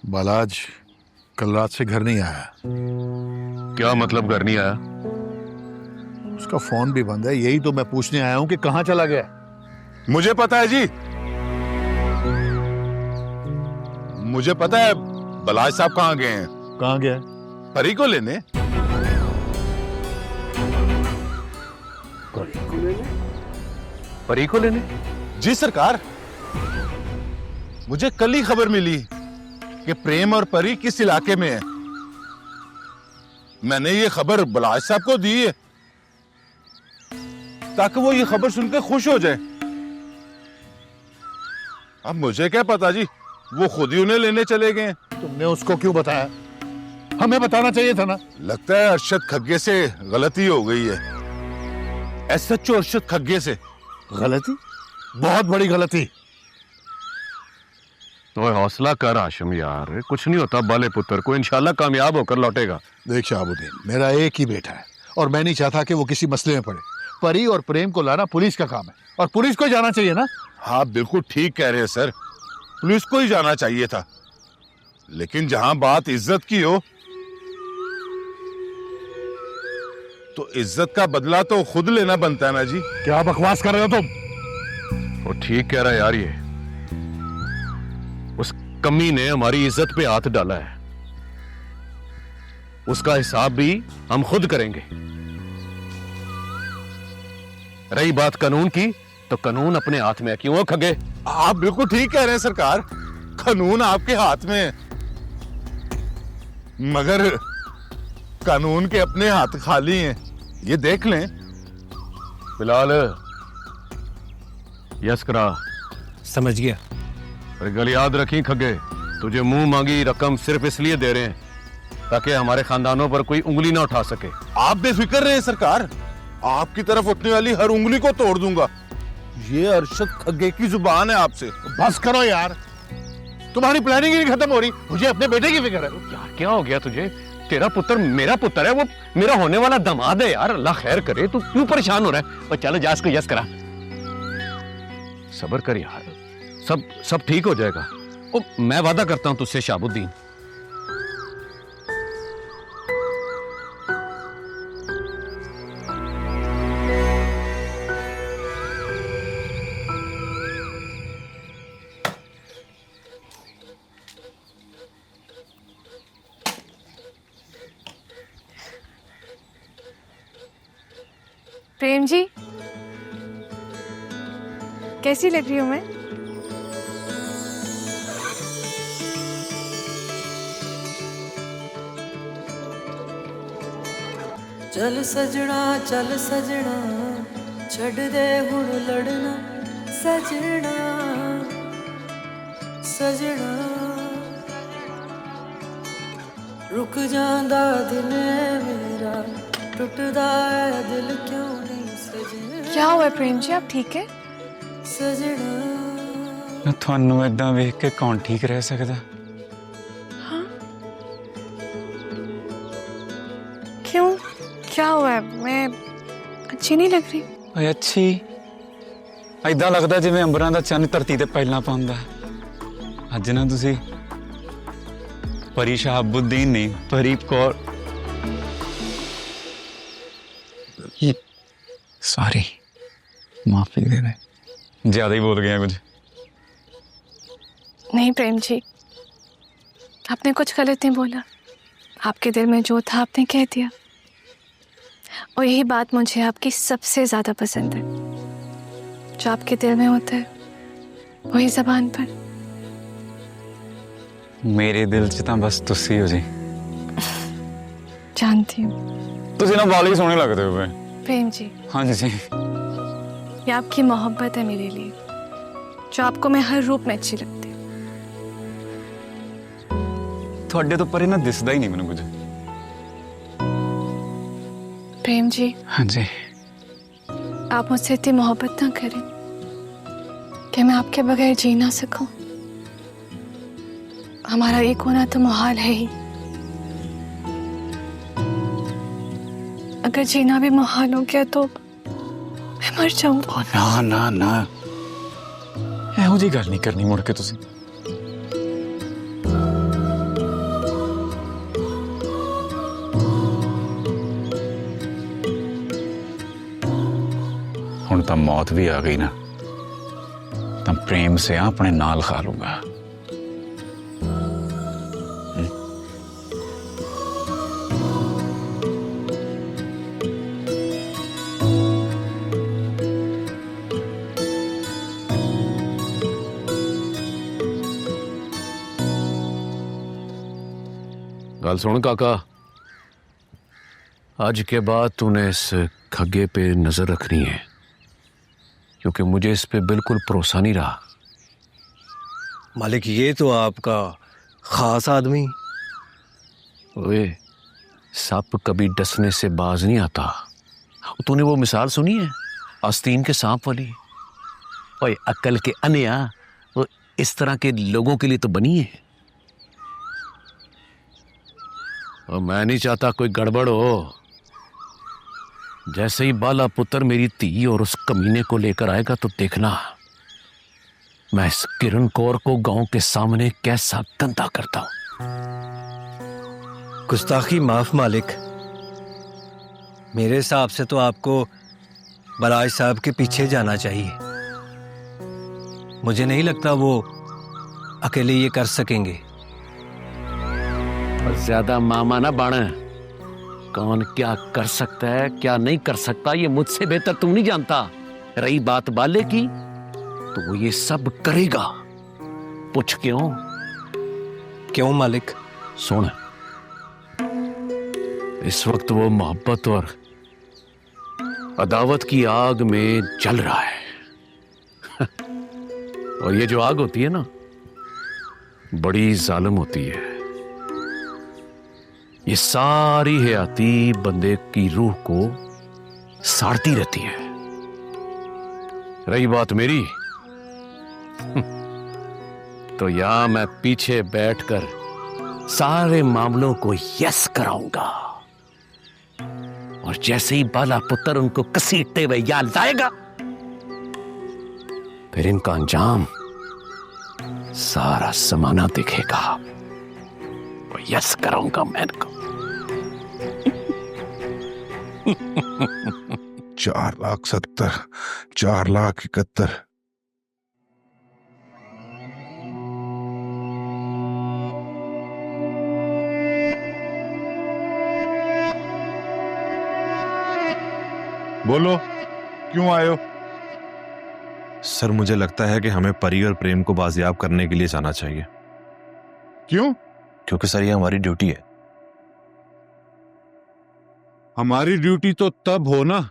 बालाज कल रात से घर नहीं आया। क्या मतलब घर नहीं आया? उसका फोन भी बंद है। यही तो मैं पूछने आया हूं कि कहां चला गया। मुझे पता है जी, मुझे पता है बलाज साहब कहाँ गए हैं। कहां गया? परी को लेने। परी को लेने? जी सरकार, मुझे कल ही खबर मिली कि प्रेम और परी किस इलाके में है। मैंने ये खबर बलाज साहब को दी है ताकि वो ये खबर सुनकर खुश हो जाए। अब मुझे क्या पता जी, वो खुद ही उन्हें लेने चले गए। तुमने उसको क्यों बताया? हमें बताना चाहिए था ना। लगता है अरशद खग्गे से गलती हो गई है। एसएचओ अरशद खग्गे से। गलती? बहुत बड़ी गलती। तो हौसला कर आशम यार, कुछ नहीं होता बाले पुत्र को, इंशाल्लाह कामयाब होकर लौटेगा। देख शहाबुद्दीन, मेरा एक ही बेटा है और मैं नहीं चाहता कि वो किसी मसले में पड़े। परी और प्रेम को लाना पुलिस का काम है और पुलिस को जाना चाहिए ना। हाँ बिल्कुल ठीक कह रहे हैं सर, पुलिस को ही जाना चाहिए था। लेकिन जहां बात इज्जत की हो तो इज्जत का बदला तो खुद लेना बनता है ना जी। क्या बकवास कर रहे हो तुम? वो ठीक कह रहा है यार, ये उस कमी ने हमारी इज्जत पे हाथ डाला है। उसका हिसाब भी हम खुद करेंगे। रही बात कानून की, तो कानून अपने हाथ में है। क्यों खगे? आप बिल्कुल ठीक कह रहे हैं सरकार, कानून आपके हाथ में है, मगर कानून के अपने हाथ खाली हैं, ये देख लें। फिलहाल यस करा। समझ गया। और गल याद रखी खगे, तुझे मुंह मांगी रकम सिर्फ इसलिए दे रहे हैं ताकि हमारे खानदानों पर कोई उंगली ना उठा सके। आप बेफिक्र रहे सरकार, आपकी तरफ उठने वाली हर उंगली को तोड़ दूंगा। ये अरशद खग्गे की जुबान है आपसे। बस करो यार, तुम्हारी प्लानिंग ही नहीं खत्म हो रही। मुझे अपने बेटे की फिक्र है। यार क्या हो गया तुझे? तेरा पुत्र मेरा पुत्र है, वो मेरा होने वाला दामाद है यार। अल्लाह खैर करे, तू क्यों परेशान हो रहा है? और चलो जास को यस करा। सब्र कर यार, सब ठीक हो जाएगा। ओ, मैं वादा करता हूं तुझसे शहाबुद्दीन। प्रेम जी, कैसी लग रही हूँ मैं? चल सजना छड़ दे हुण लड़ना सजना सजना रुक जांदा दिन मेरा टुटदा है दिल क्यों नहीं सजना। क्या हुआ प्रेम जी, आप ठीक है? सजना ਤੁਹਾਨੂੰ ਇਦਾਂ ਵੇਖ ਕੇ ਕੌਣ ਠੀਕ ਰਹਿ ਸਕਦਾ? हाँ? क्यों, क्या हुआ है? मैं अच्छी नहीं लग रही? ਓਏ ਅੱਛੀ, ਇਦਾਂ ਲੱਗਦਾ ਜਿਵੇਂ ਅੰਬਰਾਂ ਦਾ ਚੰਨ ਧਰਤੀ ਤੇ ਪਹਿਲਾਂ ਪਾਉਂਦਾ। ਅੱਜ ਨਾ ਤੁਸੀਂ ਪਰੀ ਸ਼ਹਾਬੁੱਦੀਨ ਨਹੀਂ, ਪਰੀ ਕੌਰ। सॉरी, माफी दे दे, ज्यादा ही बोल गया कुछ। नहीं प्रेम जी, आपने कुछ गलत नहीं बोला। आपके दिल में जो था आपने कह दिया, और यही बात मुझे आपकी सबसे ज्यादा पसंद है। जो आपके दिल में होता है वही जबान पर। मेरे दिल च तां बस तुसी हो जी। जानती हूँ तुसी ना वाले ही सोहने लगदे हो। प्रेम जी, हाँ जी जी। ये आपकी मोहब्बत है मेरे लिए, जो आपको मैं हर रूप में अच्छी लगती हूँ। ਤੁਹਾਡੇ ਤੋਂ ਪਰੇ ਨਾ ਦਿਸਦਾ ਹੀ ਨਹੀਂ ਮੈਨੂੰ ਕੁਝ। प्रेम जी, हाँ जी। आप मुझसे इतनी मोहब्बत ना करें कि मैं आपके बगैर जी ना सकूं। हमारा एक होना तो मुहाल है ही। अगर जीना भी मुहाल हो गया तो मैं मर जाऊंगा। ना ना ना, ਇਹੋ ਜਿਹੀ ਗੱਲ ਨਹੀਂ ਕਰਨੀ ਮੁੜ ਕੇ ਤੁਸੀਂ। तो मौत भी आ गई ना तो प्रेम से अपने नाल खा लूंगा। गल सुन काका, आज के बाद तूने इस खग्गे पे नजर रखनी है, क्योंकि मुझे इस पे बिल्कुल भरोसा नहीं रहा। मालिक, ये तो आपका खास आदमी। ओए, सांप कभी डसने से बाज नहीं आता। तूने वो मिसाल सुनी है आस्तीन के सांप वाली? ओए, अक्ल के अनिया, वो इस तरह के लोगों के लिए तो बनी है। और मैं नहीं चाहता कोई गड़बड़ हो। जैसे ही बाला पुत्र मेरी धी और उस कमीने को लेकर आएगा तो देखना मैं इस किरण कौर को गांव के सामने कैसा गंदा करता हूं। गुस्ताखी माफ मालिक, मेरे हिसाब से तो आपको बराज साहब के पीछे जाना चाहिए। मुझे नहीं लगता वो अकेले ये कर सकेंगे। और ज्यादा मामा ना बन। कौन क्या कर सकता है क्या नहीं कर सकता ये मुझसे बेहतर तू नहीं जानता। रही बात बाले की, तो वो ये सब करेगा। पूछ क्यों मालिक? सुन, इस वक्त वो मोहब्बत और अदावत की आग में जल रहा है। और ये जो आग होती है ना, बड़ी जालिम होती है। ये सारी हयाती बंदे की रूह को साड़ती रहती है। रही बात मेरी, तो यहां मैं पीछे बैठकर सारे मामलों को यस कराऊंगा। और जैसे ही बाला पुत्र उनको कसीटते हुए याद लाएगा, फिर इनका अंजाम सारा जमाना दिखेगा। और यस कराऊंगा मैं इनको। 4,70,000, 4,71,000। बोलो, क्यों आए हो? सर, मुझे लगता है कि हमें परी और प्रेम को बाजियाब करने के लिए जाना चाहिए। क्यों? क्योंकि सर, ये हमारी ड्यूटी है। हमारी ड्यूटी तो तब हो ना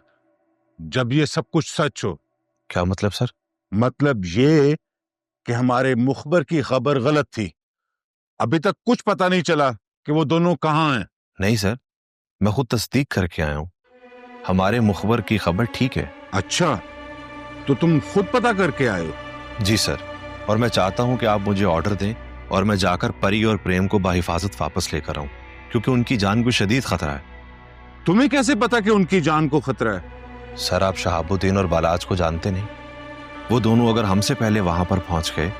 जब ये सब कुछ सच हो। क्या मतलब सर? मतलब ये कि हमारे मुखबर की खबर गलत थी। अभी तक कुछ पता नहीं चला कि वो दोनों कहां हैं। नहीं सर, मैं खुद तस्दीक करके आया हूं। हमारे मुखबर की खबर ठीक है। अच्छा, तो तुम खुद पता करके आए हो? जी सर, और मैं चाहता हूं कि आप मुझे ऑर्डर दें और मैं जाकर परी और प्रेम को बाहिफाजत वापस लेकर आऊं, क्योंकि उनकी जान को शदीद खतरा है। तुम्हें कैसे पता कि उनकी जान को खतरा है? सर, आप शहाबुद्दीन और बालाज को जानते नहीं। वो दोनों अगर हमसे पहले वहां पर पहुंच गए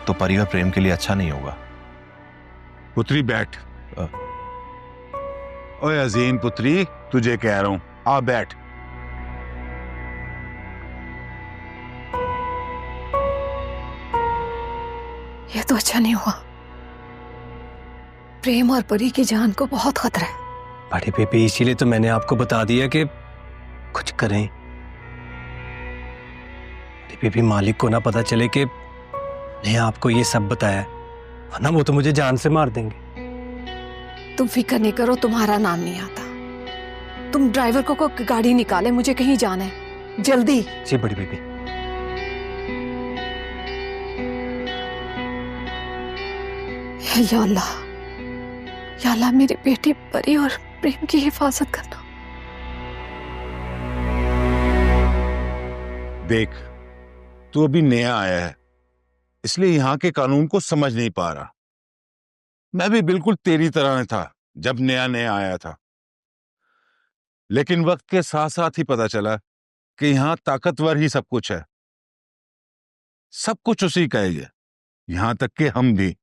तो परी और प्रेम के लिए अच्छा नहीं होगा। पुत्री बैठ। ओए अजीम पुत्री, तुझे कह रहा हूं, आ बैठ। ये तो अच्छा नहीं हुआ। प्रेम और परी की जान को बहुत खतरा है। बड़ी बेबी, इसीलिए तो मैंने आपको बता दिया कि कुछ करें। बड़ी बेबी, मालिक को ना पता चले कि मैंने आपको ये सब बताया, वरना वो तो मुझे जान से मार देंगे। तुम फिक्र नहीं करो, तुम्हारा नाम नहीं आता। तुम ड्राइवर को गाड़ी निकाले, मुझे कहीं जाना है, जल्दी। जी बड़ी बेबी। या अल्लाह, या अल्लाह, मेरी बेटी परी और प्रेम की हिफाजत करना। देख, तू अभी नया आया है, इसलिए यहां के कानून को समझ नहीं पा रहा। मैं भी बिल्कुल तेरी तरह था जब नया नया आया था, लेकिन वक्त के साथ साथ ही पता चला कि यहां ताकतवर ही सब कुछ है। सब कुछ उसी का ही है, यहां तक कि हम भी।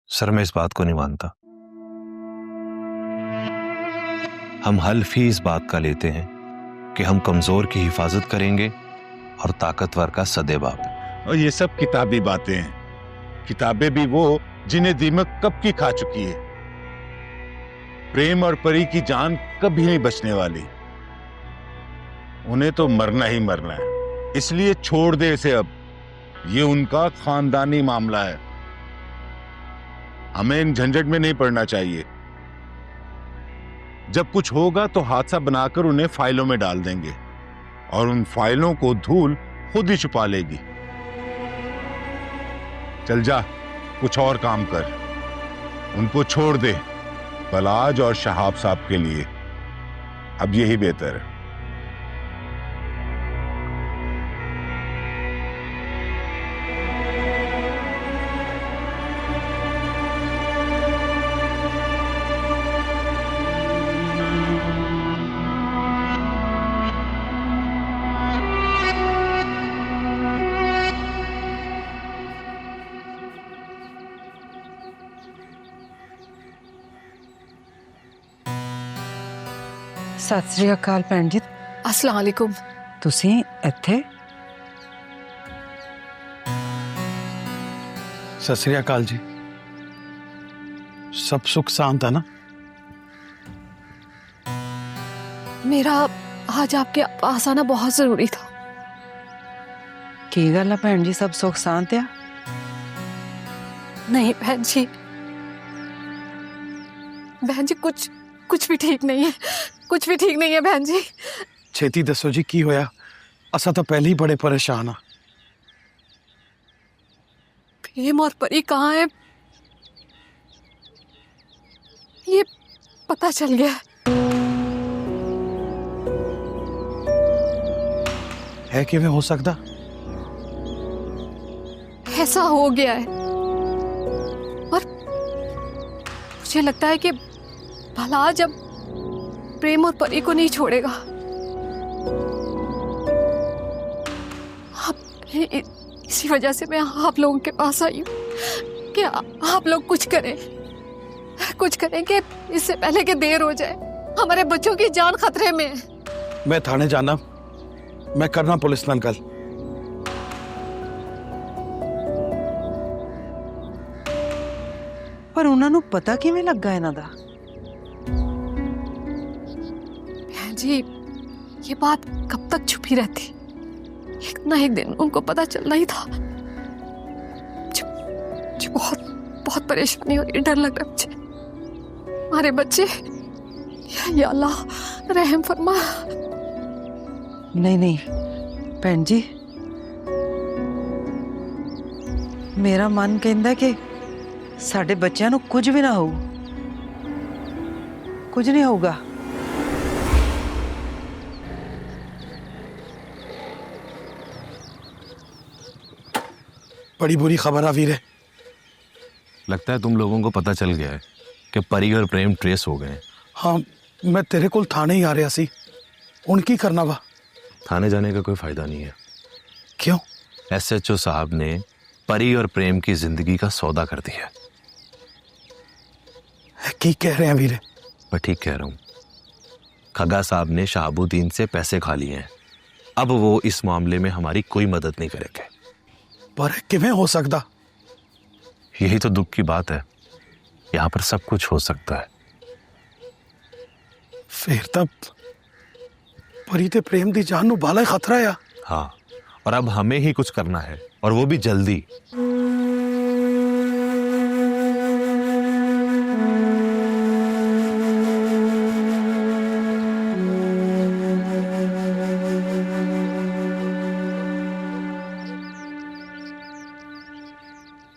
सर, मैं इस बात को नहीं मानता। हम हल्फ ही इस बात का लेते हैं कि हम कमजोर की हिफाजत करेंगे और ताकतवर का सदेबाप। और ये सब किताबी बातें हैं। किताबें भी वो जिन्हें दीमक कब की खा चुकी है। प्रेम और परी की जान कभी नहीं बचने वाली, उन्हें तो मरना ही मरना है। इसलिए छोड़ दे इसे अब, ये उनका खानदानी मामला है, हमें इन झंझट में नहीं पड़ना चाहिए। जब कुछ होगा तो हादसा बनाकर उन्हें फाइलों में डाल देंगे और उन फाइलों को धूल खुद ही छुपा लेगी। चल जा, कुछ और काम कर, उनको छोड़ दे। फलाज और शहाब साहब के लिए अब यही बेहतर है। ਸਤਿ ਸ੍ਰੀ ਅਕਾਲ ਭੈਣ ਜੀ। अस्सलाम वालेकुम। ਤੁਸੀਂ ਇੱਥੇ? सत श्री अकाल जी। सब सुख शांत है ना? मेरा आज आपके पास आना बहुत जरूरी था। ਕੀ ਗੱਲ ਆ ਭੈਣ ਜੀ, ਸਭ ਸੁੱਖ ਸ਼ਾਂਤ ਆ? नहीं बहन जी, बहन जी कुछ कुछ भी ठीक नहीं है, कुछ भी ठीक नहीं है बहन जी। छेती दसो जी की होया? असा तो पहले ही बड़े परेशान हाँ। प्रेम और परी कहाँ है ये पता चल गया है कि हो सकता? ऐसा हो गया है और मुझे लगता है कि भला जब प्रेम और परी को नहीं छोड़ेगा, इसी वजह से मैं आप लोगों के पास आई हूँ कि आप लोग कुछ करें कि इससे पहले कि देर हो जाए। हमारे बच्चों की जान खतरे में है। मैं थाने जाना, मैं करना पुलिस नाल गल। ਪਰ ਉਹਨਾਂ ਨੂੰ ਪਤਾ ਕਿਵੇਂ ਲੱਗਾ ਇਹਨਾਂ ਦਾ? बहन जी ये बात कब तक छुपी रहती? एक ना एक दिन उनको पता चलना ही था। मुझे बहुत बहुत परेशानी हो रही है, डर लग रहा है मुझे। हमारे बच्चे, या अल्लाह रहम फरमा। ਨਹੀਂ ਨਹੀਂ ਭੈਣ ਜੀ, ਮੇਰਾ ਮਨ ਕਹਿੰਦਾ ਕਿ ਸਾਡੇ ਬੱਚਿਆਂ ਨੂੰ ਕੁਝ ਵੀ ਨਾ ਹੋਊ, ਕੁਝ ਨਹੀਂ ਹੋਊਗਾ। बड़ी बुरी खबर आ वीरे। लगता है तुम लोगों को पता चल गया है कि परी और प्रेम ट्रेस हो गए हैं। हाँ, मैं तेरे को थाने ही आ रहा सी। उनकी करना वा। थाने जाने का कोई फायदा नहीं है। क्यों? SHO साहब ने परी और प्रेम की जिंदगी का सौदा कर दिया। की कह रहे हैं वीरे? मैं ठीक कह रहा हूँ। खगा साहब ने शहाबुद्दीन से पैसे खा लिए हैं। अब वो इस मामले में हमारी कोई मदद नहीं करेंगे। पर किवें हो सकता? यही तो दुख की बात है, यहाँ पर सब कुछ हो सकता है। फिर तब परी ते प्रेम दी जान नू बाला खतरा है। हाँ, और अब हमें ही कुछ करना है, और वो भी जल्दी।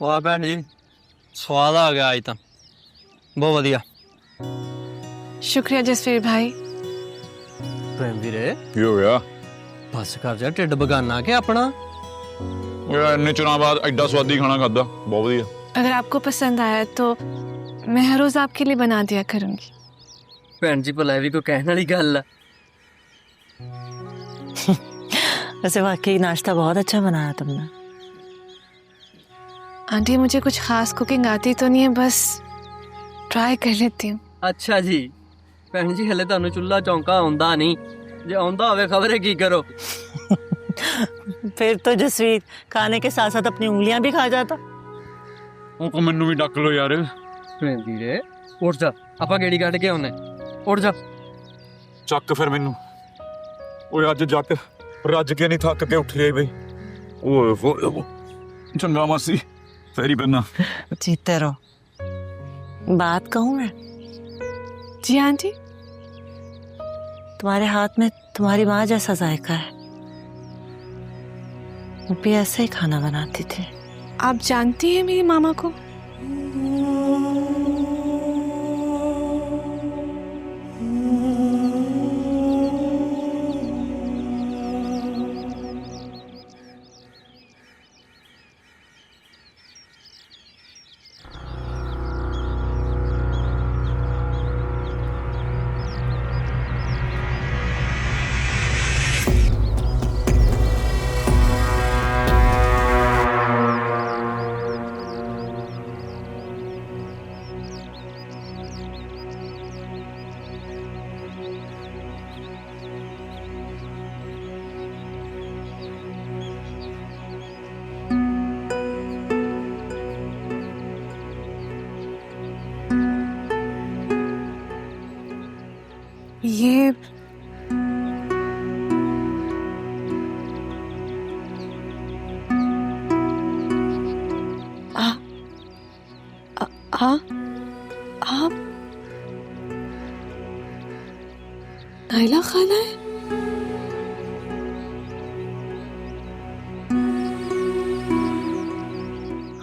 वाह भैन जी, स्वाद आ गया आज तो, बहुत वधिया। शुक्रिया जसवीर भाई। प्रेम वीरे, ਕੀ ਹੋ ਗਿਆ? बस कर जा, ढिड बगाना के अपना। ਯਾਰ ਇੰਨੇ ਚੁਣਾਂ ਬਾਅਦ ਐਡਾ ਸਵਾਦੀ ਖਾਣਾ ਖਾਦਾ, ਬਹੁਤ ਵਧੀਆ। अगर आपको पसंद आया तो मैं हर रोज आपके लिए बना दिया करूंगी। भैन जी भला भी कोई कहने वाली गल है? वैसे वाकई नाश्ता बहुत अच्छा बनाया तुमने। आंटी मुझे कुछ खास कुकिंग आती तो नहीं है, बस ट्राई कर लेती हूँ। अच्छा जी, भैन जी हले तुहानू चुल्हा चौंका आउंदा नहीं, जे आंदा होवे खबरे की करो। फिर तो जसवीर खाने के साथ साथ अपनी उंगलियां भी खा जाता। ਉਹ ਮੈਨੂੰ ਵੀ ਡੱਕ ਲੋ ਯਾਰ। धीरे उठ जा, आपा गेड़ी काट के आउने। उठ जा। ਚੱਕ ਫਿਰ ਮੈਨੂੰ। ਓਏ ਅੱਜ ਜੱਟ ਰੱਜ ਕੇ ਨਹੀਂ ਥੱਕ ਕੇ ਉੱਠ ਗਏ ਬਈ। ਓਏ ਹੋਏ ਚੰਗਾ ਮਾਸੀ ਫੇਰੀ ਬੰਨਾ। जीते रहो। बात कहूँ मैं? जी आंटी। तुम्हारे हाथ में तुम्हारी माँ जैसा जायका है। वो भी ऐसे ही खाना बनाती थी। आप जानती हैं मेरी मामा को? ये आप नाइला खाला है?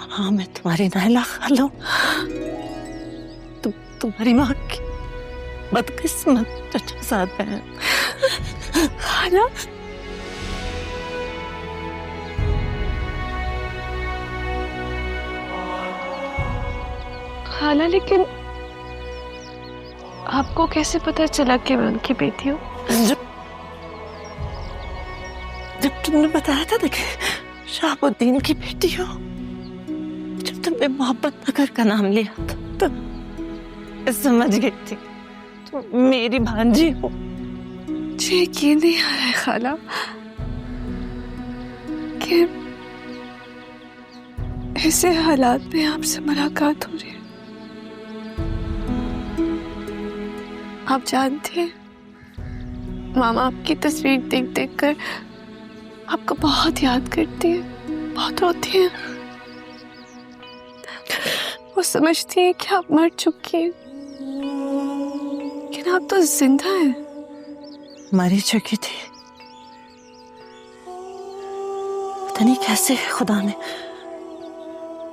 हाँ मैं तुम्हारी नाइला खाला हूँ। तुम्हारी माँ की बदकिस्मत चचा साथ है। खाला? खाला लेकिन आपको कैसे पता चला कि मैं उनकी बेटी हूँ? जब तुमने बताया था देखे शहाबुद्दीन की बेटी हो, जब तुमने मोहब्बत नगर का नाम लिया था तो समझ गई थी तुम मेरी भांजी हो। मुझे यकीन नहीं आ रहा है खाला कि ऐसे हालात में आपसे मुलाकात हो रही है। आप जानते हैं मामा आपकी तस्वीर देख देख कर आपको बहुत याद करती है, बहुत रोती है। वो समझती है कि आप मर चुकी हैं, लेकिन आप तो जिंदा हैं। मरी चुकी थी, पता नहीं कैसे खुदा ने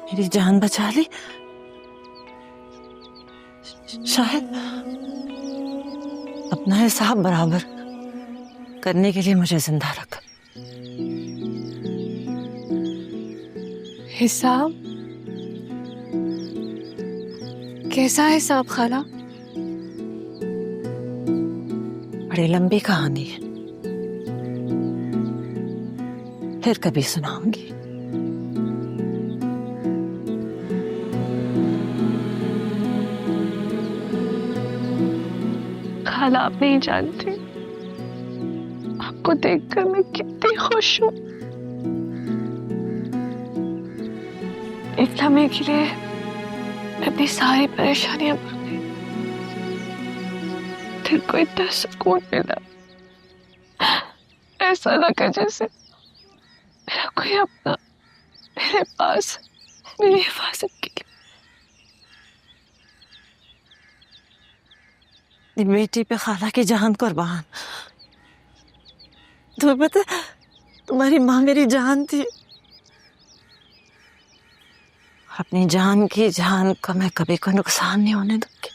मेरी जान बचा ली। शायद अपना हिसाब बराबर करने के लिए मुझे जिंदा रखा। हिसाब? कैसा हिसाब खाला? बड़ी लंबी कहानी है, फिर कभी सुनाऊंगी। खाला आप नहीं जानती आपको देखकर मैं कितनी खुश हूँ। एक लम्हे के लिए मैं अपनी सारी परेशानियां भूल गई। दिल को इतना सुकून मिला, ऐसा लगा जैसे मेरा कोई अपना मेरे पास मेरी हिफाजत के लिए। बेटी पे खाला की जान कुर्बान। तुम्हें पता तुम्हारी माँ मेरी जान थी। अपनी जान की जान को मैं कभी कोई नुकसान नहीं होने दूंगी।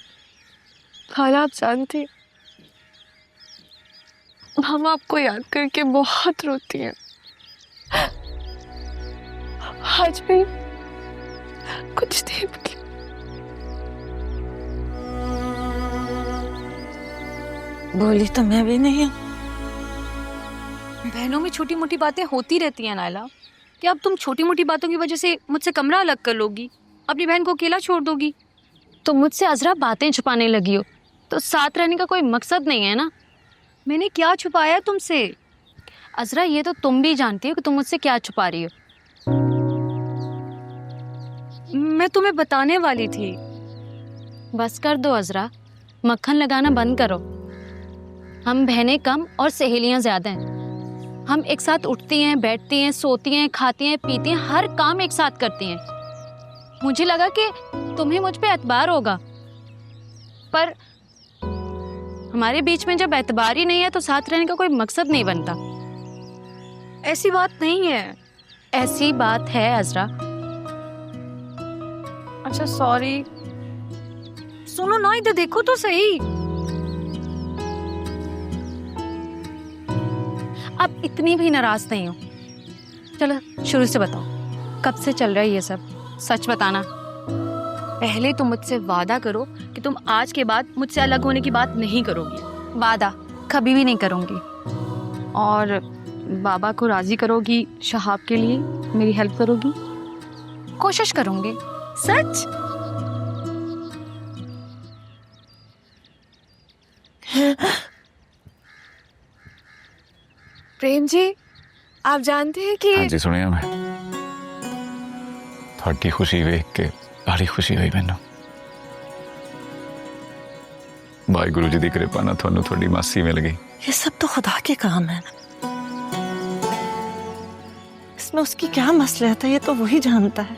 खाला आप जानती मामा आपको याद करके बहुत रोती हैं। आज भी कुछ देर के बोली तो मैं भी नहीं हूँ। बहनों में छोटी मोटी बातें होती रहती हैं नायला। क्या अब तुम छोटी मोटी बातों की वजह से मुझसे कमरा अलग कर लोगी, अपनी बहन को अकेला छोड़ दोगी? तुम मुझसे अजरा बातें छुपाने लगी हो तो साथ रहने का कोई मकसद नहीं है ना। मैंने क्या छुपाया है तुमसे? अजरा, ये तो तुम भी जानती हो कि तुम मुझसे क्या छुपा रही हो। मैं तुम्हें बताने वाली थी। बस कर दो अजरा, मक्खन लगाना बंद करो। हम बहनें कम और सहेलियां ज्यादा हैं। हम एक साथ उठती हैं, बैठती हैं, सोती हैं, खाती हैं, पीती हैं, हर काम एक साथ करती हैं। मुझे लगा कि तुम्हें मुझ पे एतबार होगा, पर हमारे बीच में जब एतबार ही नहीं है तो साथ रहने का कोई मकसद नहीं बनता। ऐसी बात नहीं है। ऐसी बात है अजरा। अच्छा सॉरी। सुनो ना, इधर देखो तो सही। अब इतनी भी नाराज नहीं हो। चलो शुरू से बताओ, कब से चल रहा है ये सब? सच बताना। पहले तुम मुझसे वादा करो कि तुम आज के बाद मुझसे अलग होने की बात नहीं करोगी। वादा कभी भी नहीं करूंगी। और बाबा को राजी करोगी, शहाब के लिए मेरी हेल्प करोगी? कोशिश करूंगी। सच? प्रेम जी, आप जानते हैं कि हाँ जी सुनिया मैं थोड़ी खुशी वेख के बड़ी खुशी हुई मैनू। वाहिगुरु जी की कृपा ना थानू थोड़ी मासी मिल गई। ये सब तो खुदा के काम है ना, इसमें उसकी क्या मसलियत है ये तो वही जानता है।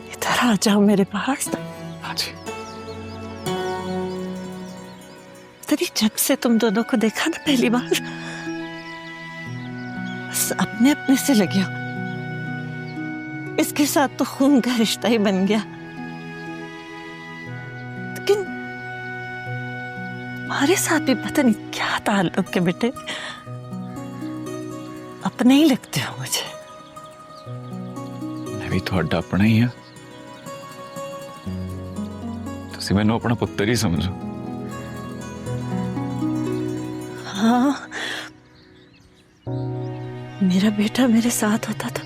इधर आ जाओ मेरे पास। हाँ जी। तेरी जब से तुम दोनों को देखा ना पहली बार, बस अपने अपने से लगे हो। इसके साथ तो खून का रिश्ता ही बन गया, लेकिन हमारे साथ भी पता नहीं क्या ताल्लुक के बेटे। अपने ही लगते हो मुझे। मैं भी थोड़ा अपना ही हाँ, तुसी मैनू अपना पुत्र ही समझो। हाँ, मेरा बेटा मेरे साथ होता तो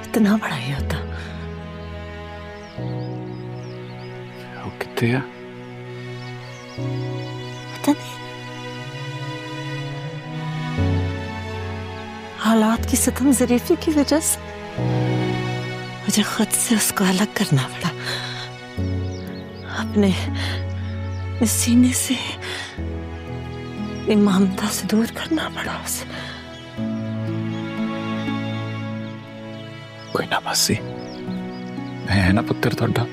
इतना बड़ा ही होता। वो कितने है? पता नहीं, हालात की सितम ज़रीफी की वजह से मुझे खुद से उसको अलग करना पड़ा। अपने सीने से ममता से दूर करना पड़ा उसे। कोई ना मासी, मैं है ना पुत्र थोड़ा।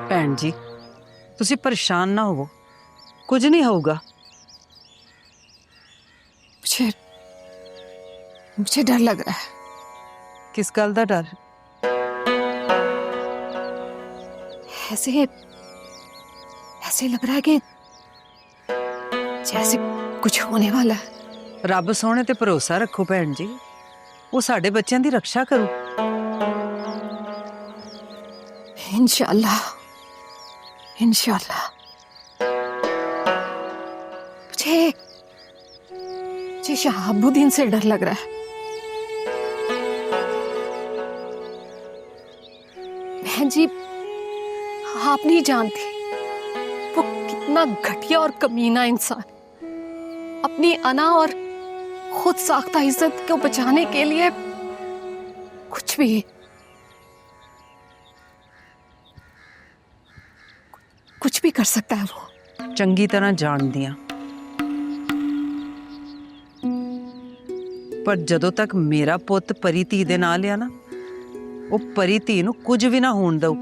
ਭੈਣ ਜੀ ਤੁਸੀਂ ਪਰੇਸ਼ਾਨ ਨਾ ਹੋਵੋ, ਕੁਝ ਨਹੀਂ ਹੋਊਗਾ। मुझे डर लग रहा है। किस गल का डर? ऐसे लग रहा है कि जैसे कुछ होने वाला है। ਰੱਬ ਸੋਹਣੇ ਤੇ ਭਰੋਸਾ ਰੱਖੋ ਭੈਣ ਜੀ, ਉਹ ਸਾਡੇ ਬੱਚਿਆਂ ਦੀ ਰੱਖਿਆ ਕਰੂ। इंशाल्लाह, इंशाल्लाह। मुझे शहाबुद्दीन से डर लग रहा है। बहन जी, आप नहीं जानती वो कितना घटिया और कमीना इंसान, अपनी अना और खुद साख्ता इज्जत को बचाने के लिए कुछ भी कर सकता है। वो ਚੰਗੀ ਤਰ੍ਹਾਂ ਜਾਣਦੀ ਆ, ਪਰ ਜਦੋਂ ਤੱਕ ਮੇਰਾ ਪੁੱਤ ਪਰੀ ਧੀ ਦੇ ਨਾਲ ਆ ਨਾ, ਉਹ ਪਰੀ ਧੀ ਨੂੰ ਕੁਝ ਵੀ ਨਾ ਹੋਣ ਦਊ।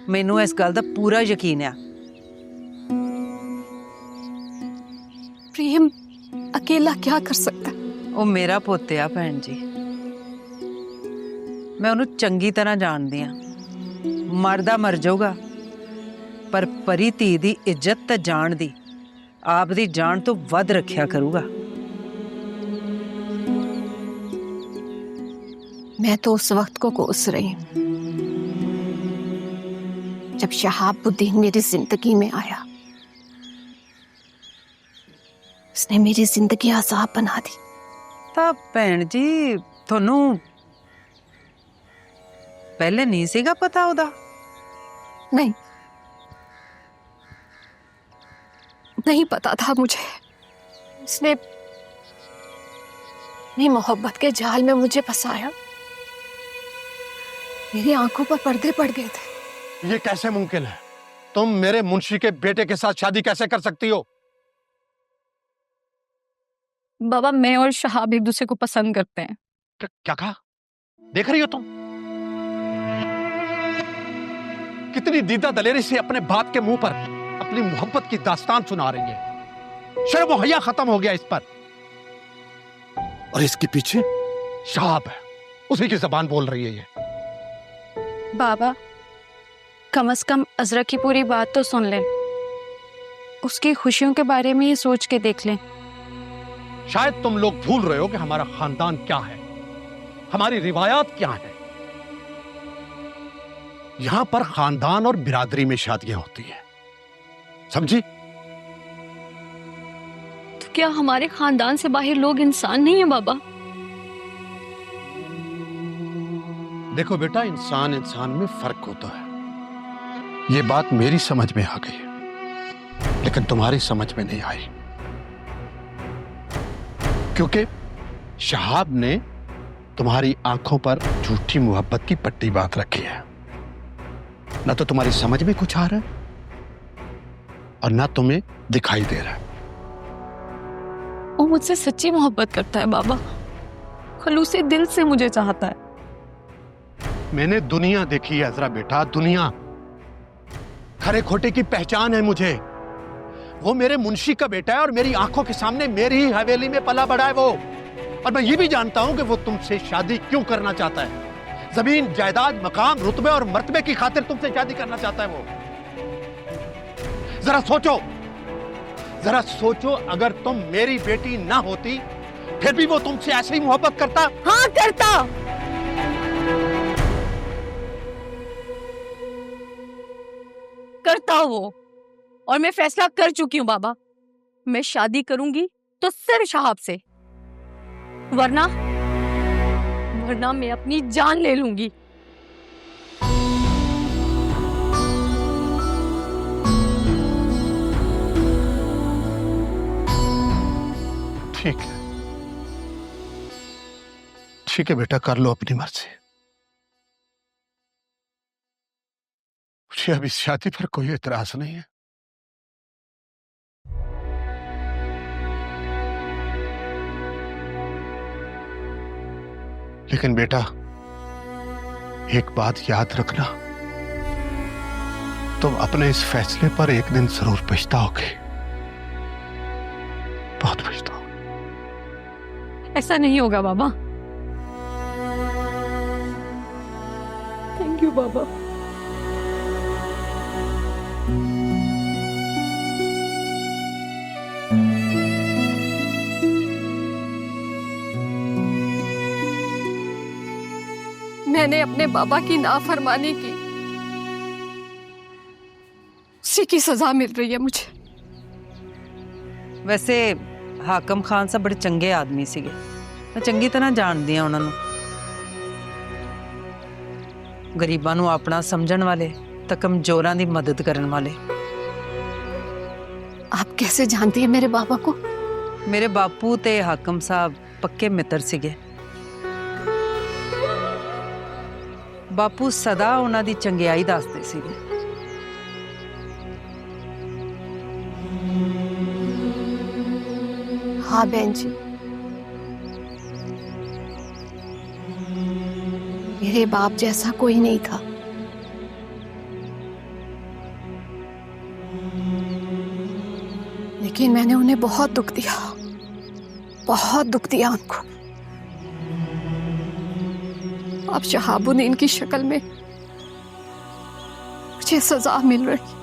ਮੈਨੂੰ ਇਸ ਗੱਲ ਦਾ ਪੂਰਾ ਯਕੀਨ ਆ। प्रेम अकेला क्या कर सकता है? ਉਹ ਮੇਰਾ ਪੁੱਤ ਆ ਭੈਣ ਜੀ, मैं ਉਹਨੂੰ ਚੰਗੀ ਤਰ੍ਹਾਂ ਜਾਣਦੀ ਆ। ਮਰਦਾ ਮਰ ਜਾਊਗਾ, ਪਰ ਪਰੀ ਧੀ ਦੀ ਇੱਜ਼ਤ ਤੇ ਜਾਣ ਦੀ ਆਪ ਦੀ ਜਾਨ ਤੋਂ ਵੱਧ ਰੱਖਿਆ ਕਰੂਗਾ। मैं तो उस वक्त को कोस रही हूँ जब शहाबुद्दीन मेरी जिंदगी में आया। उसने मेरी जिंदगी अजाब बना दी। ਤਾਂ ਭੈਣ ਜੀ ਤੁਹਾਨੂੰ ਪਹਿਲੇ ਨਹੀਂ ਸੀਗਾ ਪਤਾ ਉਹਦਾ? नहीं, नहीं पता था मुझे। उसने मेरी मोहब्बत के जाल में मुझे फंसाया। मेरी आंखों पर पर्दे पड़ गए थे। ये कैसे मुमकिन है? तुम मेरे मुंशी के बेटे के साथ शादी कैसे कर सकती हो? बाबा, मैं और शहाब एक दूसरे को पसंद करते हैं। क्या कहा? देख रही हो तुम कितनी दीदा दलेरी से अपने बाप के मुंह पर अपनी मोहब्बत की दास्तान सुना रही है। शर्म और हया खत्म हो गया इस पर। और इसके पीछे शहाब है, उसी की जबान बोल रही है ये। बाबा, कम से कम अजरा की पूरी बात तो सुन लें। उसकी खुशियों के बारे में ही सोच के देख लें। शायद तुम लोग भूल रहे हो कि हमारा खानदान क्या है, हमारी रिवायात क्या है। यहां पर खानदान और बिरादरी में शादियां होती हैं, समझी? तो क्या हमारे खानदान से बाहर लोग इंसान नहीं है बाबा? देखो बेटा, इंसान इंसान में फर्क होता है। ये बात मेरी समझ में आ गई है, लेकिन तुम्हारी समझ में नहीं आई, क्योंकि शहाब ने तुम्हारी आंखों पर झूठी मोहब्बत की पट्टी बांध रखी है। ना तो तुम्हारी समझ में कुछ आ रहा है और ना तुम्हें दिखाई दे रहा है। वो मुझसे सच्ची मोहब्बत करता है बाबा, खलूसी दिल से मुझे चाहता है। मैंने दुनिया देखी है अजरा बेटा, दुनिया। खरे खोटे की पहचान है मुझे। वो मेरे मुंशी का बेटा है और मेरी आंखों के सामने मेरी ही हवेली में पला बढ़ा है वो। और मैं ये भी जानता हूं कि वो तुमसे शादी क्यों करना चाहता है। जमीन, जायदाद, मकाम, रुतबे और मर्तबे की खातिर तुमसे शादी करना चाहता है वो। जरा सोचो, जरा सोचो, अगर तुम मेरी बेटी ना होती फिर भी वो तुमसे ऐसे ही मोहब्बत करता? हाँ करता। करता वो, और मैं फैसला कर चुकी हूँ बाबा। मैं शादी करूंगी तो सिर्फ शहाब से, वरना मैं अपनी जान ले लूंगी। ठीक है, ठीक है बेटा, कर लो अपनी मर्जी। मुझे अब इस शादी पर कोई एतराज नहीं है। लेकिन बेटा, एक बात याद रखना, तुम अपने इस फैसले पर एक दिन जरूर पछताओगे, बहुत पछताओगे। ऐसा नहीं होगा बाबा। थैंक यू बाबा। मैंने अपने बाबा की नाफरमानी की, उसी की सजा मिल रही है मुझे। ਵੈਸੇ ਹਾਕਮ ਖਾਨ ਸਾਹਿਬ ਬੜੇ ਚੰਗੇ ਆਦਮੀ ਸੀਗੇ, ਮੈਂ ਚੰਗੀ ਤਰ੍ਹਾਂ ਜਾਣਦੀ ਆ ਉਹਨਾਂ ਨੂੰ। ਗਰੀਬਾਂ ਨੂੰ ਆਪਣਾ ਸਮਝਣ ਵਾਲੇ ਤੇ ਕਮਜ਼ੋਰਾਂ ਦੀ ਮਦਦ ਕਰਨ ਵਾਲੇ। आप कैसे जानती है मेरे बाबा को? ਮੇਰੇ ਬਾਪੂ ਤੇ ਹਾਕਮ ਸਾਹਿਬ ਪੱਕੇ ਮਿੱਤਰ ਸੀਗੇ। ਬਾਪੂ ਸਦਾ ਉਹਨਾਂ ਦੀ ਚੰਗਿਆਈ ਦੱਸਦੇ ਸੀਗੇ। हाँ बहन जी, मेरे बाप जैसा कोई नहीं था। लेकिन मैंने उन्हें बहुत दुख दिया, बहुत दुख दिया उनको। अब शहाबुद्दीन की शक्ल में मुझे सजा मिल रही।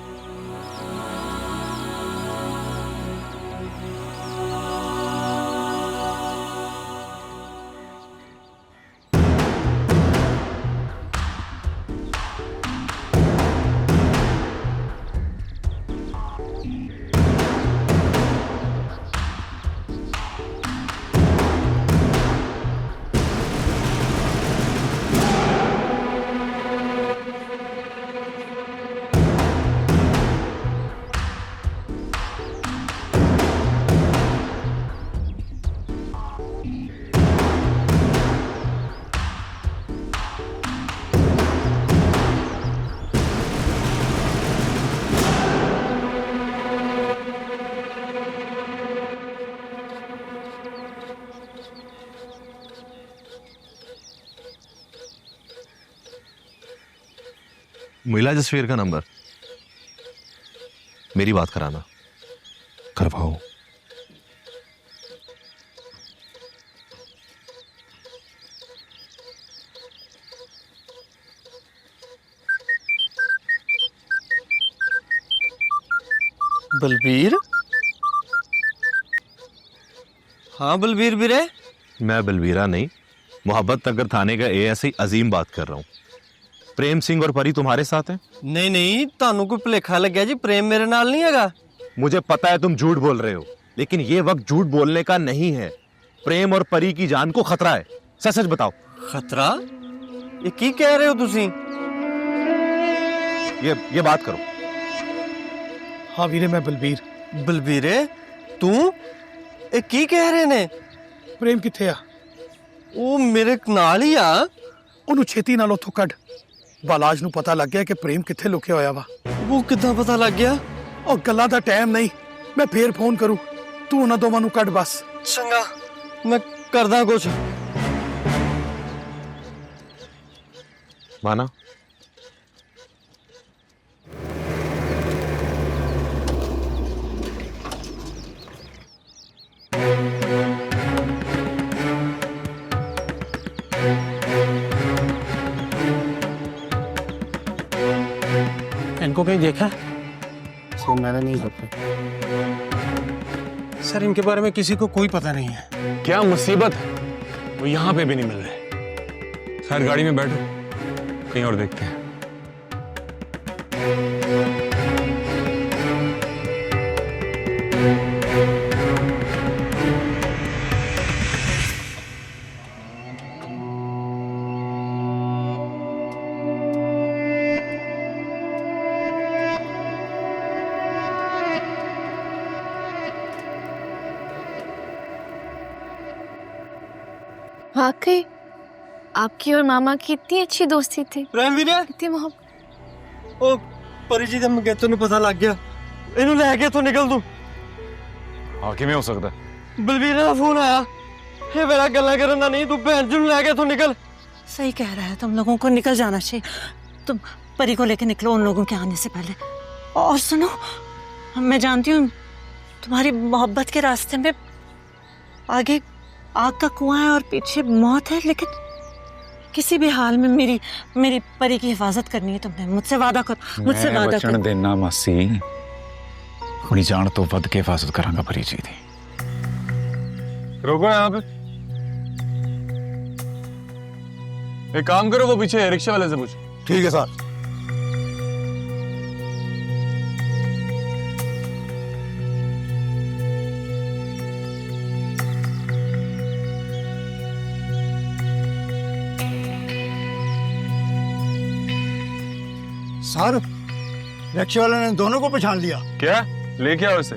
मिला जसवीर का नंबर? मेरी बात कराना। करवाओ। बलबीर? हाँ बलबीर बीरे। मैं बलबीरा नहीं, मोहब्बत नगर थाने का एएसआई अजीम बात कर रहा हूँ। प्रेम सिंह और परी तुम्हारे साथ हैं? नहीं नहीं, तानू कोई भुलेखा लग गया जी, प्रेम मेरे नाल नहीं हैगा। मुझे पता है तुम झूठ बोल रहे हो, लेकिन ये वक्त झूठ बोलने का नहीं है। प्रेम और परी की जान को खतरा है, सच सच बताओ। खतरा? ये की कह रहे हो तुसी? ये बात करो। हाँ वीरे, मैं बलबीर। बलबीरे तू ये की कह रहे ने? प्रेम किथे आ? ਉਹ ਮੇਰੇ ਨਾਲ ਹੀ ਆ। ਉਹਨੂੰ ਛੇਤੀ ਨਾਲ ਉੱਥੋਂ ਕੱਢ। ਬਾਲਾਜ ਨੂੰ ਪਤਾ ਲੱਗ ਗਿਆ ਕਿ ਪ੍ਰੇਮ ਕਿੱਥੇ ਲੁਕਿਆ ਹੋਇਆ ਵਾ। ਉਹ ਕਿੱਦਾਂ ਪਤਾ ਲੱਗ ਗਿਆ? ਉਹ ਗੱਲਾਂ ਦਾ ਟਾਈਮ ਨਹੀਂ, ਮੈਂ ਫੇਰ ਫੋਨ ਕਰੂ। ਤੂੰ ਉਹਨਾਂ ਦੋਵਾਂ ਨੂੰ ਕੱਢ ਬਸ। ਚੰਗਾ, ਮੈਂ ਕਰਦਾ ਕੁਛ। माना? इनको कहीं देखा? सर मैंने नहीं देखा। सर इनके बारे में किसी को कोई पता नहीं है। क्या मुसीबत है, वो यहाँ पे भी नहीं मिल रहे। सर गाड़ी में बैठो, कहीं और देखते हैं। वाकई आपकी और मामा की इतनी अच्छी दोस्ती थी। प्रेम वीरे, इतनी मोहब्बत। ਉਹ ਪਰੀ ਜੀ ਦੇ ਮੰਗੇਤਰ ਨੂੰ ਪਤਾ ਲੱਗ ਗਿਆ। ਇਹਨੂੰ ਲੈ ਕੇ ਇੱਥੋਂ ਨਿਕਲ ਤੂੰ। हाँ किमें हो सकता है? ਬਲਬੀਰ ਦਾ ਫੋਨ ਆਇਆ। ਇਹ ਮੇਰਾ ਗੱਲਾਂ ਕਰਨ ਦਾ ਨਹੀਂ, ਤੂੰ ਭੈਣ ਜੀ ਨੂੰ ਲੈ ਕੇ ਇੱਥੋਂ ਨਿਕਲ। सही कह रहा है, तुम लोगों को निकल जाना चाहिए। तुम परी को लेके निकलो उन लोगों के आने से पहले। और सुनो, मैं जानती हूँ तुम्हारी मोहब्बत के रास्ते में आगे आग का कुआं है और पीछे मौत है, लेकिन किसी भी हाल में मेरी परी की हिफाजत करनी है तुमने। मुझसे वादा करो, मुझसे वादा वचन करो। देना मासी, अपनी जान तो वध के हिफाजत करांगा परी जी दी। रोको यहाँ पे। एक काम करो, वो पीछे रिक्शा वाले से पूछो। ठीक है सर। सर रिक्शे वाले ने दोनों को पहचान लिया। क्या लेके आओ इसे।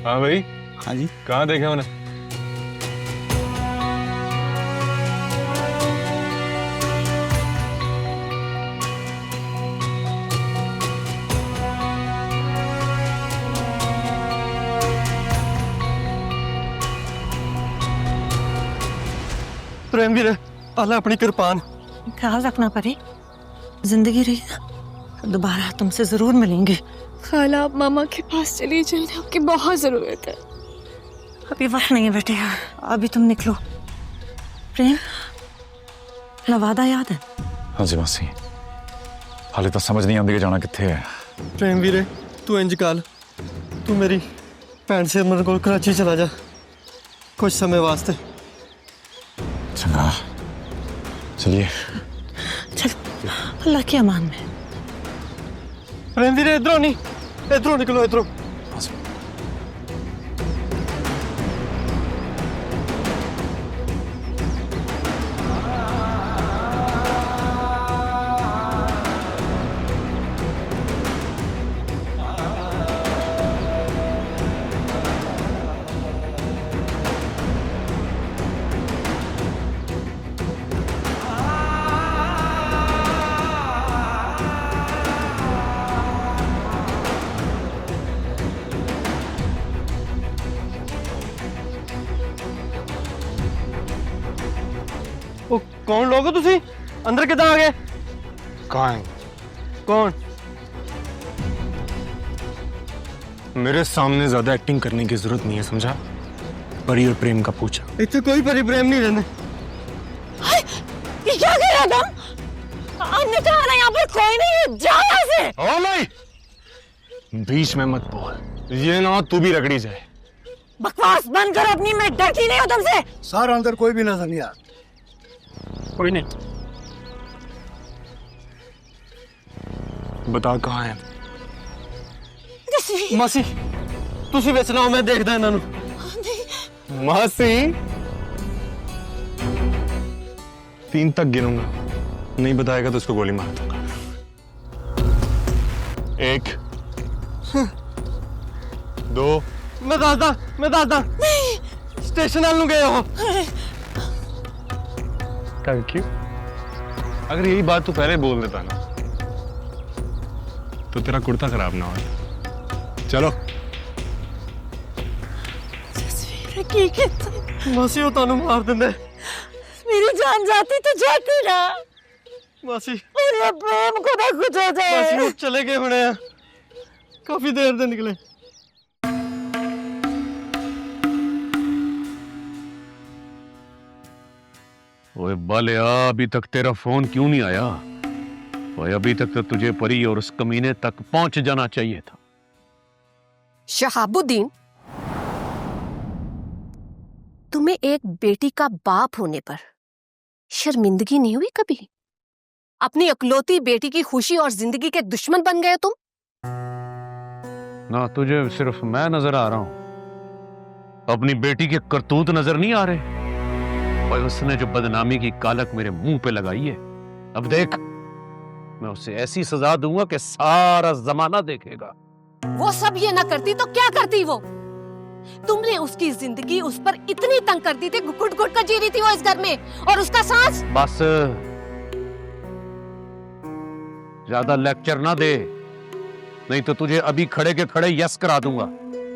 हाँ भाई। हाँ जी। कहाँ देखा उन्हें? प्रेम वीरे, आला अपनी कृपान। ख्याल रखना परी, जिंदगी रही ना, दोबारा तुमसे जरूर मिलेंगे। खाला आप मामा के पास चली जाइए, आपकी बहुत जरूरत है। अभी वक्त नहीं है बेटे, अभी तुम निकलो। प्रेम, वादा याद है? हाँ जी मासी, हाले तो समझ नहीं आती कि जाना कित्थे है। प्रेम वीरे, तू इंज कर, तू मेरी भैन से मेरे को कराची चला जा कुछ समय वास्ते। चंगा, चलिए। चल, अल्लाह के अमान में। प्रेम वीरे, इधरों नहीं, इधरों निकलो, इधरों। कौन लोग हो तुसी? अंदर कितना आ गए? कहाँ है? कौन? मेरे सामने ज्यादा एक्टिंग करने की जरूरत नहीं है, समझा? परी और प्रेम का पूछा। इतने कोई परी प्रेम नहीं रहने। ये क्या कर रहा था? अन्य कहा ना, यहाँ पर कोई नहीं है, जा यहाँ से। ओ नहीं, बीच में मत बोल, ये ना तू भी रगड़ी जाए। बकवास बंद करो अपनी, मैं डरती नहीं हूँ तुमसे। सारा अंदर कोई भी नजर नहीं आ। कोई नहीं। बता कहाँ है? मासी, तुसी विच ना हो, मैं देखदा इन्हां नूं। मासी, 3 तक गिनूंगा, नहीं बताएगा तो उसको गोली मार दूंगा। 1 2। मैं दसदा स्टेशन वाल नूं गए हो। Thank you. अगर यही बात तू पहले बोल देता ना तो तेरा कुर्ता खराब ना होता। चलो। मासी, वो तानू मार देंदे। मेरी जान जाती तो जाती ना। मासी, मेरे प्रेम को ना कुछ हो जाए। मासी वो चले गए होने हैं, काफी देर दे निकले। ओए बालिया, अभी तक तेरा फोन क्यों नहीं आया? ओए अभी तक तो तुझे परी और उस कमीने तक पहुंच जाना चाहिए था। शहाबुद्दीन, तुम्हें एक बेटी का बाप होने पर शर्मिंदगी नहीं हुई कभी? अपनी इकलौती बेटी की खुशी और जिंदगी के दुश्मन बन गए तुम। ना तुझे सिर्फ मैं नजर आ रहा हूं, अपनी बेटी के करतूत नजर नहीं आ रहे? और उसने जो बदनामी की कालक मेरे मुंह पे लगाई है, अब देख मैं उसे ऐसी सजा दूंगा कि सारा जमाना देखेगा। वो सब ये ना करती तो क्या करती वो? तुमने उसकी जिंदगी उस पर इतनी तंग कर दी थी, घुट घुट कर जी रही थी वो इस घर में, और उसका सांस। बस ज्यादा लेक्चर ना दे, नहीं तो तुझे अभी खड़े के खड़े यस करा दूंगा।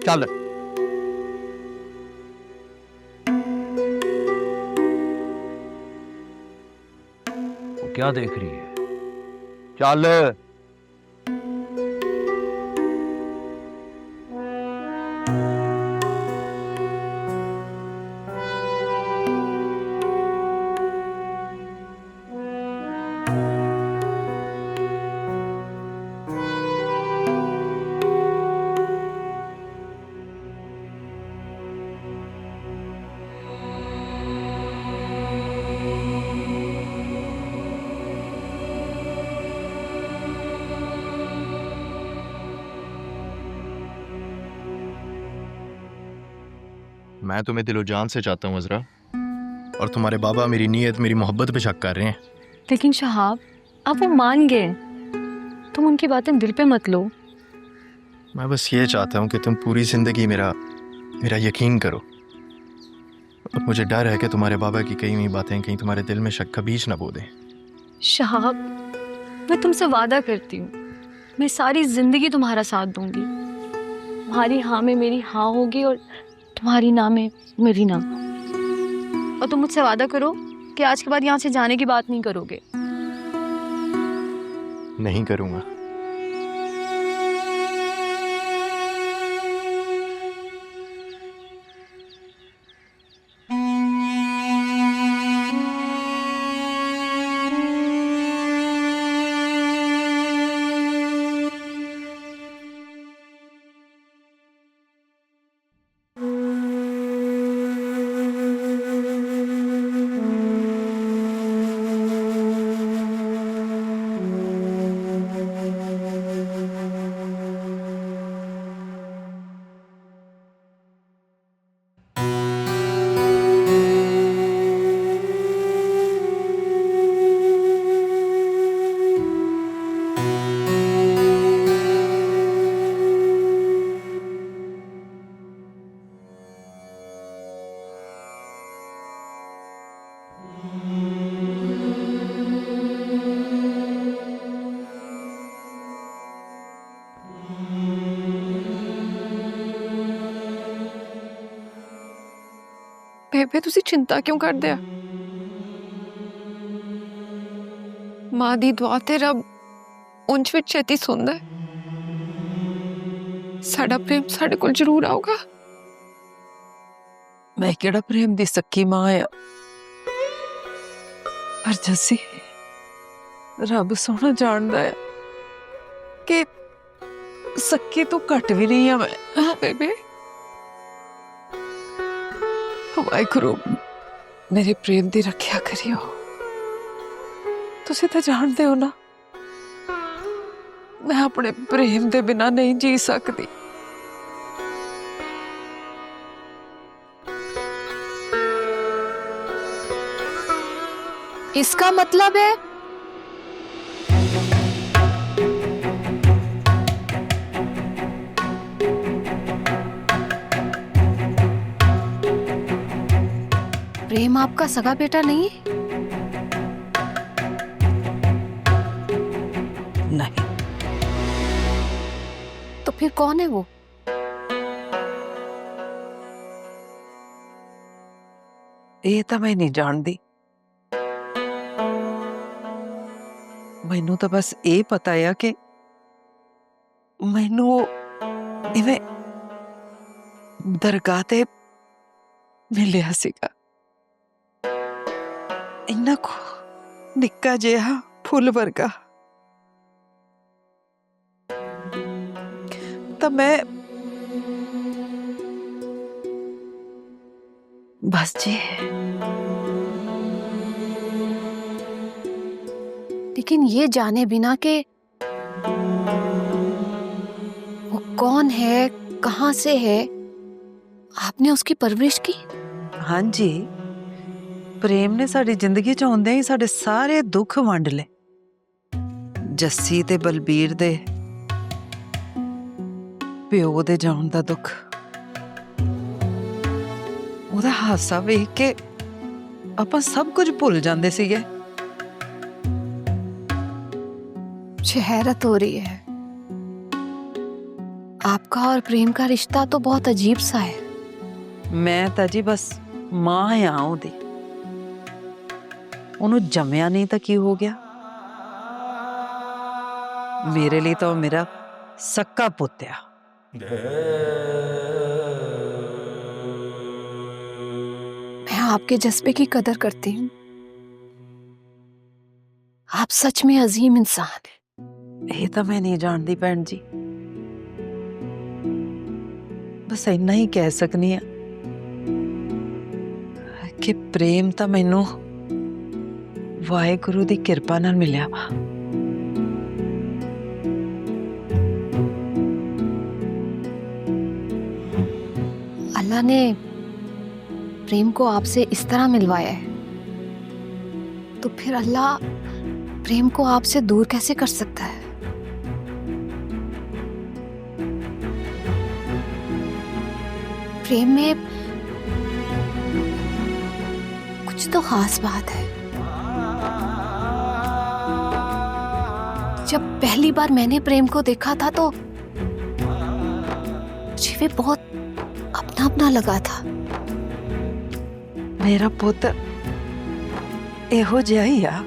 चल। वो क्या देख रही है? चल। मैं तुम्हें दिलो जान से चाहता हूँ अजरा, और तुम्हारे बाबा मेरी नीयत, मेरी मोहब्बत पे शक कर रहे हैं। लेकिन शहाब, आप वो मान गए, तुम उनकी बातें दिल पे मत लो। मैं बस ये चाहता हूँ कि तुम पूरी जिंदगी मेरा यकीन करो, और मुझे डर है कि तुम्हारे बाबा की कही हुई बातें कहीं तुम्हारे दिल में शक का बीज न बो दें। शहाब, मैं तुमसे वादा करती हूँ, मैं सारी जिंदगी तुम्हारा साथ दूंगी। तुम्हारी हाँ में मेरी हाँ होगी और तुम्हारी ना में मेरी ना। और तुम मुझसे वादा करो कि आज के बाद यहाँ से जाने की बात नहीं करोगे। नहीं करूँगा। ਬੇਬੇ ਤੁਸੀਂ ਚਿੰਤਾ ਕਿਉਂ ਕਰਦੇ ਆ? ਮਾਂ ਦੀ ਦੁਆ ਤੇ ਰੱਬ ਉਂਝ ਵਿੱਚ ਛੇਤੀ ਸੁਣਦਾ ਹੈ। ਸਾਡਾ ਪ੍ਰੇਮ ਸਾਡੇ ਕੋਲ ਜ਼ਰੂਰ ਆਊਗਾ। ਮੈਂ ਕਿਹੜਾ ਪ੍ਰੇਮ ਦੀ ਸੱਕੀ ਮਾਂ ਆ, ਪਰ ਜੱਸੀ ਰੱਬ ਸੋਹਣਾ ਜਾਣਦਾ ਹੈ ਕਿ ਸੱਕੀ ਤੋਂ ਘੱਟ ਵੀ ਨਹੀਂ ਆ ਮੈਂ। ਬੇਬੇ ਵਾਹਿਗੁਰੂ ਮੇਰੇ ਪ੍ਰੇਮ ਦੀ ਰੱਖਿਆ ਕਰਿਓ। ਤੁਸੀਂ ਤਾਂ ਜਾਣਦੇ ਹੋ ਨਾ, मैं अपने प्रेम के बिना नहीं जी सकती। इसका मतलब है प्रेम आपका सगा बेटा नहीं है? नहीं। तो फिर कौन है वो? ये तो मैं नहीं जानती। मैनू तो बस ये पता है कि मैनू इवें दरगाह ते मिलिया सीगा, इन्ना को निक्का जिहा फुल वर्गा। तो मैं बस जी। लेकिन ये जाने बिना कि वो कौन है, कहां से है, आपने उसकी परवरिश की? हाँ जी, प्रेम ने साड़ी जिंदगी च आउंदे ही साडे सारे दुख वंड ले। जस्सी ते बलबीर दे प्यो दे जान दा दुख, ओदा हासा वेख के आपां सब कुछ भुल जांदे सीगे। मुझे हैरत हो रही है, आपका और प्रेम का रिश्ता तो बहुत अजीब सा है। मैं तां जी बस मां आ ओदी, ओनू जम्या नहीं तो की हो गया। मेरे लिए तो मेरा सक्का पुत आ। मैं आपके जज्बे की कदर करती हूँ, आप सच में अजीम इंसान हैं। ये तो मैं नहीं जानती भैन जी, बस इन्ना ही कह सकनी है कि प्रेम तो मैनू वाहेगुरु दी किरपा नाल मिलिया वा। अल्लाह ने प्रेम को आपसे इस तरह मिलवाया है, तो फिर अल्लाह प्रेम को आपसे दूर कैसे कर सकता है? प्रेम में कुछ तो खास बात है। जब पहली बार मैंने प्रेम को देखा था तो मुझे वे बहुत अपना अपना लगा था। मेरा पुत एहो जिहा ही आ।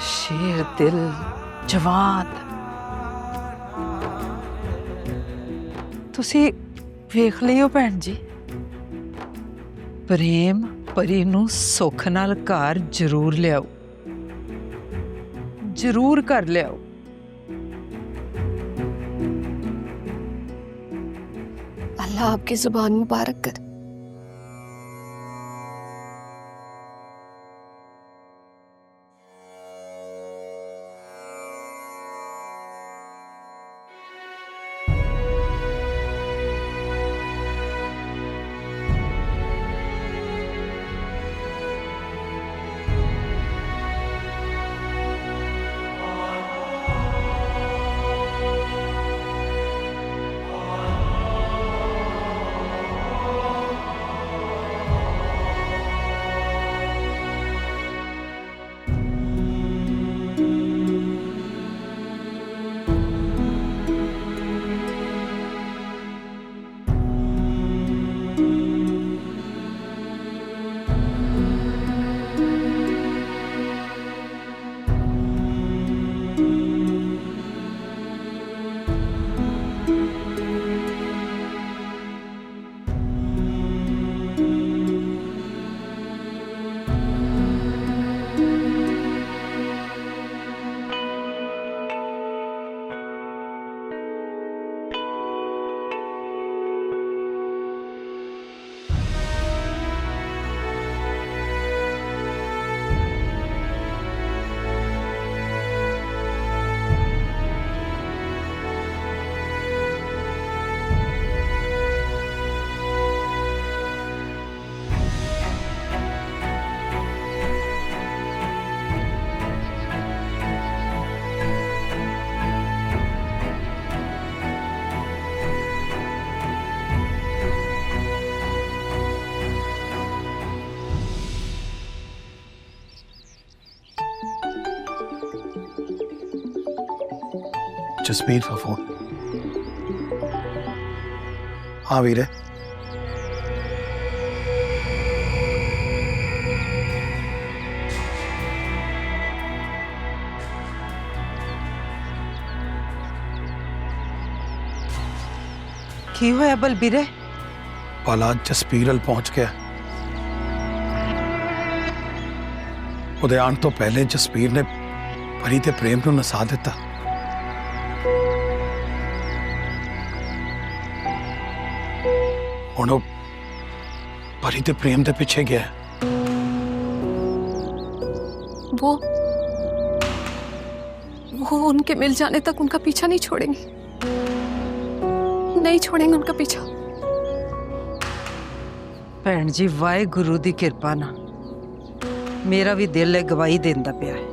शेर दिल, जवान। तुसी वेख लियो भैन जी, प्रेम परी नू सुख नाल घर जरूर लियाओ, जरूर कर लियाओ। अल्लाह आपकी जुबान मुबारक करे। जसबीर का फोन। हाँ वीरे, की होया बलबीरे? पाला जसबीर अल पहुंच गया। ਉਹਦੇ ਆਉਣ ਤੋਂ ਪਹਿਲੇ ਜਸਬੀਰ ਨੇ ਪਰੀ ਤੇ ਪ੍ਰੇਮ ਨੂੰ ਨਸਾ ਦਿੱਤਾ। ਹੁਣ ਉਹ ਪਰੀ ਤੇ ਪ੍ਰੇਮ ਦੇ ਪਿੱਛੇ ਗਿਆ। वो उनके मिल जाने तक उनका पीछा नहीं छोड़ेंगे, नहीं छोड़ेंगे उनका पीछा। ਭੈਣ ਜੀ ਵਾਹਿਗੁਰੂ ਦੀ ਕਿਰਪਾ ਨਾਲ ਮੇਰਾ ਵੀ ਦਿਲ ਗਵਾਹੀ ਦਿੰਦਾ ਪਿਆ ਹੈ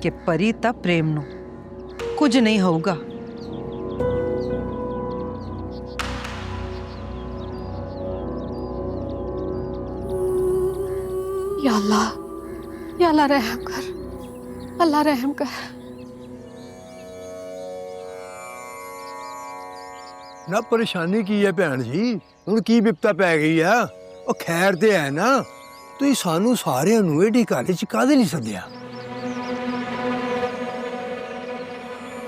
ਕਿ ਪਰੀ ਤਾਂ ਪ੍ਰੇਮ ਨੂੰ ਕੁਝ ਨਹੀਂ ਹੋਊਗਾ। या अल्लाह रहम कर, अल्लाह रहम कर। ना परेशानी की है भैन जी, हुण की विपता पै गई है? ਉਹ ਖੈਰ ਤੇ ਹੈ ਨਾ, ਤੁਸੀਂ ਸਾਨੂੰ ਸਾਰਿਆਂ ਨੂੰ ਏਡੀ ਘਰ ਚ ਕਾਹਦੇ ਲਈ ਸੱਦਿਆ?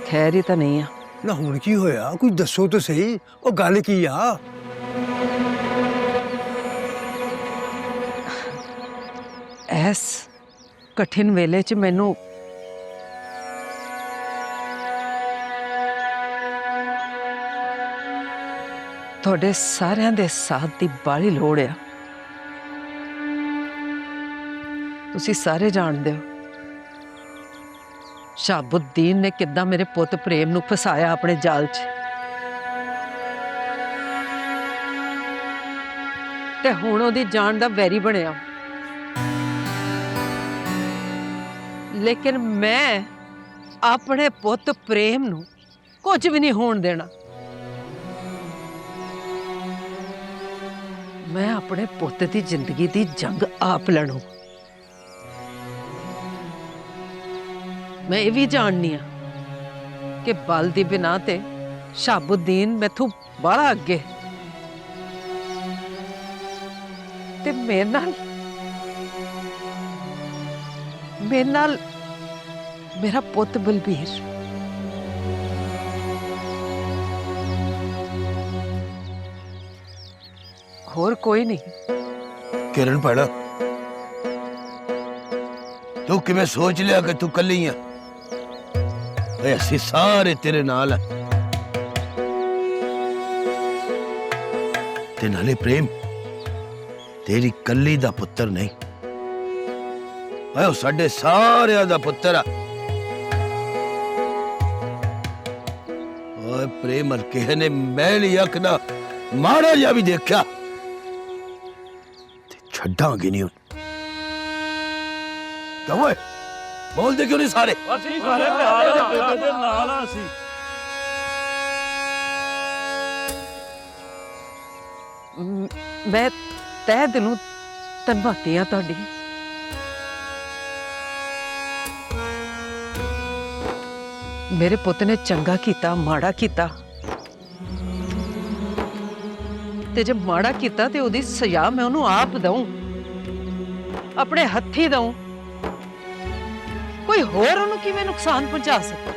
ਖੈਰ ਹੀ ਤਾਂ ਨਹੀਂ ਆ। ਨਾ ਹੁਣ ਕੀ ਹੋਇਆ, ਕੁਝ ਦੱਸੋ ਤਾਂ ਸਹੀ, ਉਹ ਗੱਲ ਕੀ ਆ? ਐਸ ਕਠਿਨ ਵੇਲੇ 'ਚ ਮੈਨੂੰ ਤੁਹਾਡੇ ਸਾਰਿਆਂ ਦੇ ਸਾਥ ਦੀ ਬਾਲੀ ਲੋੜ ਆ। ਤੁਸੀਂ ਸਾਰੇ ਜਾਣਦੇ ਹੋ ਸ਼ਾਹਬੁੱਦੀਨ ਨੇ ਕਿੱਦਾਂ ਮੇਰੇ ਪੁੱਤ ਪ੍ਰੇਮ ਨੂੰ ਫਸਾਇਆ ਆਪਣੇ ਜਾਲ 'ਚ, ਤੇ ਹੁਣ ਉਹਦੀ ਜਾਨ ਦਾ ਵੈਰੀ ਬਣਿਆ। ਲੇਕਿਨ ਮੈਂ ਆਪਣੇ ਪੁੱਤ ਪ੍ਰੇਮ ਨੂੰ ਕੁਝ ਵੀ ਨਹੀਂ ਹੋਣ ਦੇਣਾ। मैं अपने पुत की जिंदगी की जंग आप लड़ू। मैं ये भी जाननी हाँ कि बल की बिना ते शाहबुद्दीन मैथों बाहला अगे ते मेरे नाल मेरा पुत बलबीर। होर कोई नहीं। किरण पड़ा, तू किवें सोच लिया कि तू कली है? असीं सारे तेरे नाल है। ते नाले प्रेम तेरी कली दा पुत्र नहीं, ओए साडे सारियां दा पुत्र है। ओए प्रेम अर किसे ने मैली अख दा माड़ा जिहा भी देखा छड्डांगे नहीं। ओए बोलते क्यों नहीं सारे? मैं तह दिलों धन्नवादी हाँ तुहाडी। मेरे पुत ने चंगा कीता माड़ा कीता, ते जब माड़ा कीता ते ओदी सजा मैं उन्होंने आप दूं, अपने हथी दूं। कोई होर उन्होंने किवें नुकसान पहुंचा सकता?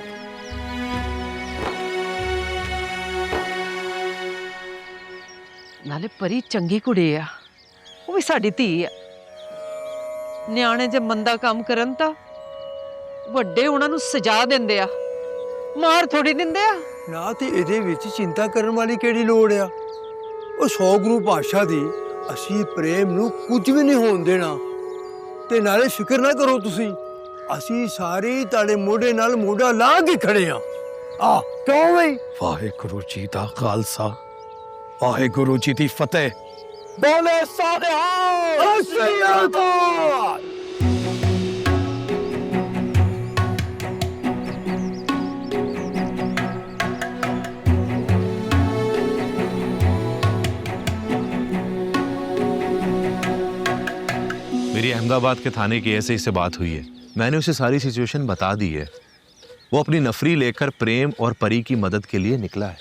नाले परी चंगी कुड़ी आ, वो भी साडी धी आ। न्याणे जब मंदा काम करन तां वड्डे उन्हां नूं सजा दिंदे आ, मार थोड़ी दिंदे आ। ना ते इहदे विच चिंता करन वाली किहड़ी लोड़ आ? ਉਹ 100 ਗੁਰੂ ਪਾਤਸ਼ਾਹ ਦੀ ਅਸੀਂ ਪ੍ਰੇਮ ਨੂੰ ਕੁਝ ਵੀ ਨਹੀਂ ਹੋਣ ਦੇਣਾ। ਤੇ ਨਾਲੇ ਫਿਕਰ ਨਾ ਕਰੋ ਤੁਸੀਂ, ਅਸੀਂ ਸਾਰੇ ਤੁਹਾਡੇ ਮੋਢੇ ਨਾਲ ਮੋਢਾ ਲਾ ਕੇ ਖੜੇ ਆ। ਆ ਕਿਉਂ ਬਈ? ਵਾਹਿਗੁਰੂ ਜੀ ਦਾ ਖਾਲਸਾ, ਵਾਹਿਗੁਰੂ ਜੀ ਦੀ ਫਤਿਹ। ਬੋਲੇ ਸਤਿ ਸ੍ਰੀ ਅਕਾਲ। मेरी अहमदाबाद के थाने की ऐसे ही से बात हुई है। मैंने उसे सारी सिचुएशन बता दी है। वो अपनी नफरी लेकर प्रेम और परी की मदद के लिए निकला है।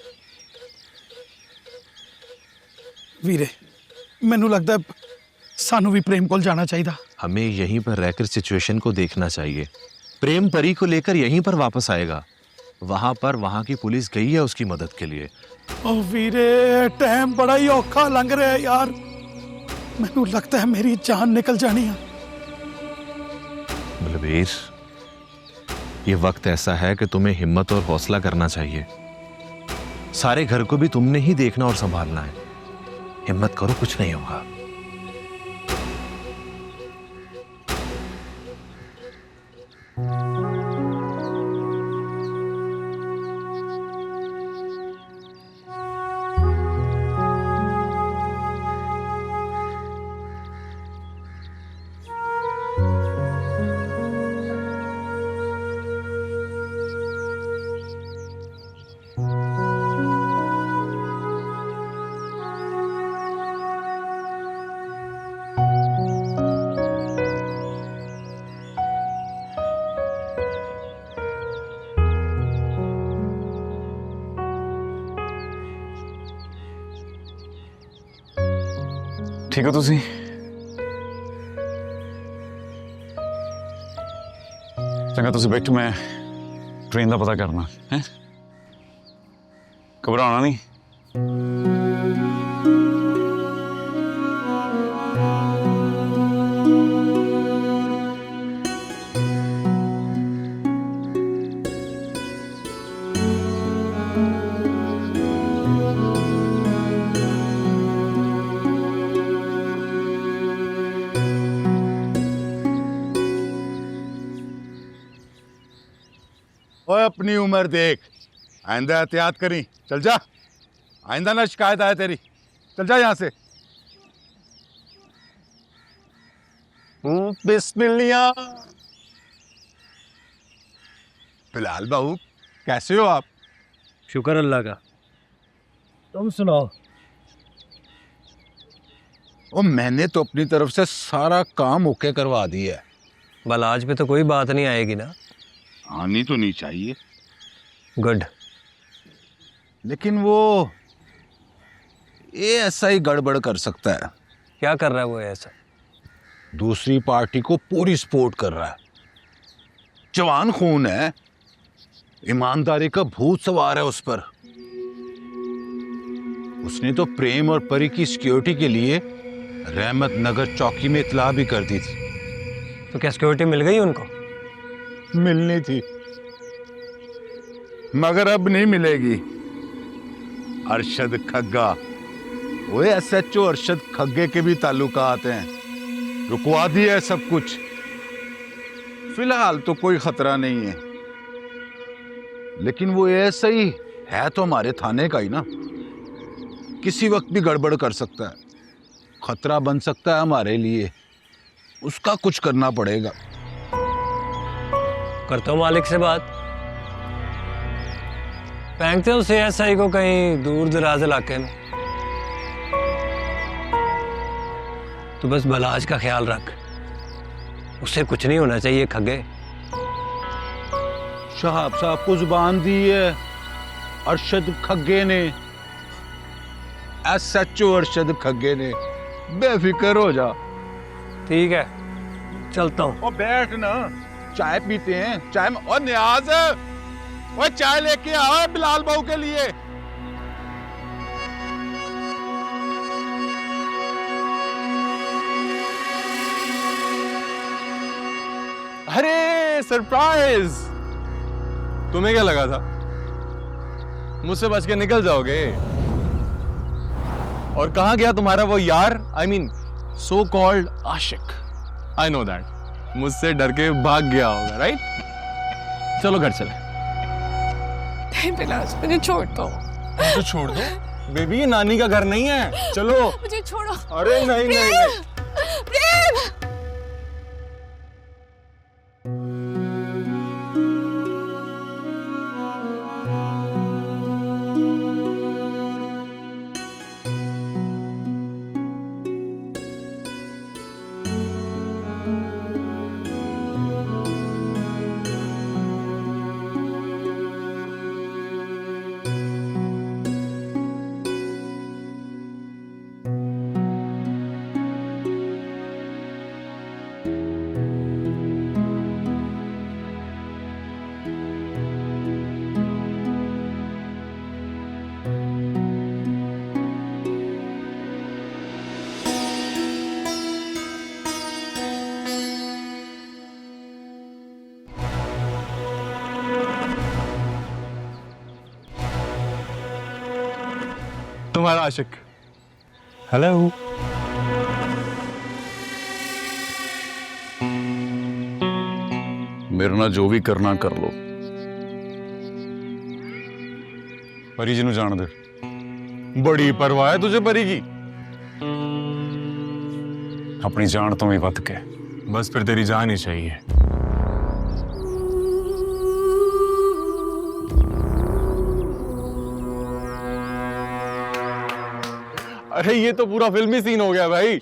वीरे, मैनू लगता है सानू भी प्रेम को जाना चाहिए। हमें यहीं पर रहकर सिचुएशन को देखना चाहिए। प्रेम परी को लेकर यहीं पर वापस आएगा। वहां पर वहां की पुलिस गई है उसकी मदद के लिए। ओ वीरे, टाइम बड़ा ही औखा लंघ रहा है यार। मैनू लगता है मेरी जान निकल जानी है। बलबीर, ये वक्त ऐसा है कि तुम्हें हिम्मत और हौसला करना चाहिए। सारे घर को भी तुमने ही देखना और संभालना है। हिम्मत करो, कुछ नहीं होगा। ठीक हो तुसी? चंगा तुसी बैठो, मैं ट्रेन का पता करना है। घबराना नहीं। ओए अपनी उम्र देख, आइंदा एहतियात करी। चल जा, आइंदा ना शिकायत आए तेरी। चल जा यहां से। बिस्मिल्लाह। बिलाल बाबू, कैसे हो आप? शुक्र अल्लाह का। तुम सुनाओ। ओ, मैंने तो अपनी तरफ से सारा काम ओके करवा दिया है। बलाज पे तो कोई बात नहीं आएगी ना? आनी तो नहीं चाहिए। गुड। लेकिन वो ये ऐसा ही गड़बड़ कर सकता है। क्या कर रहा है वो ऐसा? दूसरी पार्टी को पूरी सपोर्ट कर रहा है। जवान खून है, ईमानदारी का भूत सवार है उस पर। उसने तो प्रेम और परी की सिक्योरिटी के लिए रहमत नगर चौकी में इतला भी कर दी थी। तो क्या सिक्योरिटी मिल गई उनको? मिलनी थी, मगर अब नहीं मिलेगी। अरशद खग्गा, वो SHO अरशद खग्गे के भी ताल्लुकात हैं। रुकवा दिया है सब कुछ। फिलहाल तो कोई खतरा नहीं है, लेकिन वो ऐसा ही है तो हमारे थाने का ही ना। किसी वक्त भी गड़बड़ कर सकता है, खतरा बन सकता है हमारे लिए। उसका कुछ करना पड़ेगा। करता हूँ मालिक से बात। फेंकते हो CSI को कहीं दूर दराज इलाके में। तो बस बलाज का ख्याल रख, उससे कुछ नहीं होना चाहिए। खग्गे, शहाब साहब को जुबान दी है अरशद खग्गे ने, SHO अरशद खग्गे ने। बेफिक्र हो जा। ठीक है, चलता हूँ। और बैठ ना, चाय पीते हैं। चाय में और न्याज, और चाय लेके आओ बिलाल बाबू के लिए। अरे सरप्राइज! तुम्हें क्या लगा था मुझसे बच के निकल जाओगे? और कहां गया तुम्हारा वो यार, आई मीन सो कॉल्ड आशिक? आई नो दैट, मुझसे डर के भाग गया होगा, राइट? चलो घर चले। नहीं बिलास, मुझे छोड़ दो। तो छोड़ दो बेबी, ये नानी का घर नहीं है। चलो। मुझे छोड़ो। अरे नहीं नहीं, नहीं। प्रेम! तुम्हारा आशिक। हेलो। मेरे ना जो भी करना कर लो। परी जी नू जान दे। बड़ी परवाह है तुझे परी की। अपनी जान तो भी वध के। बस फिर तेरी जान ही चाहिए। अरे ये तो पूरा फिल्मी सीन हो गया भाई।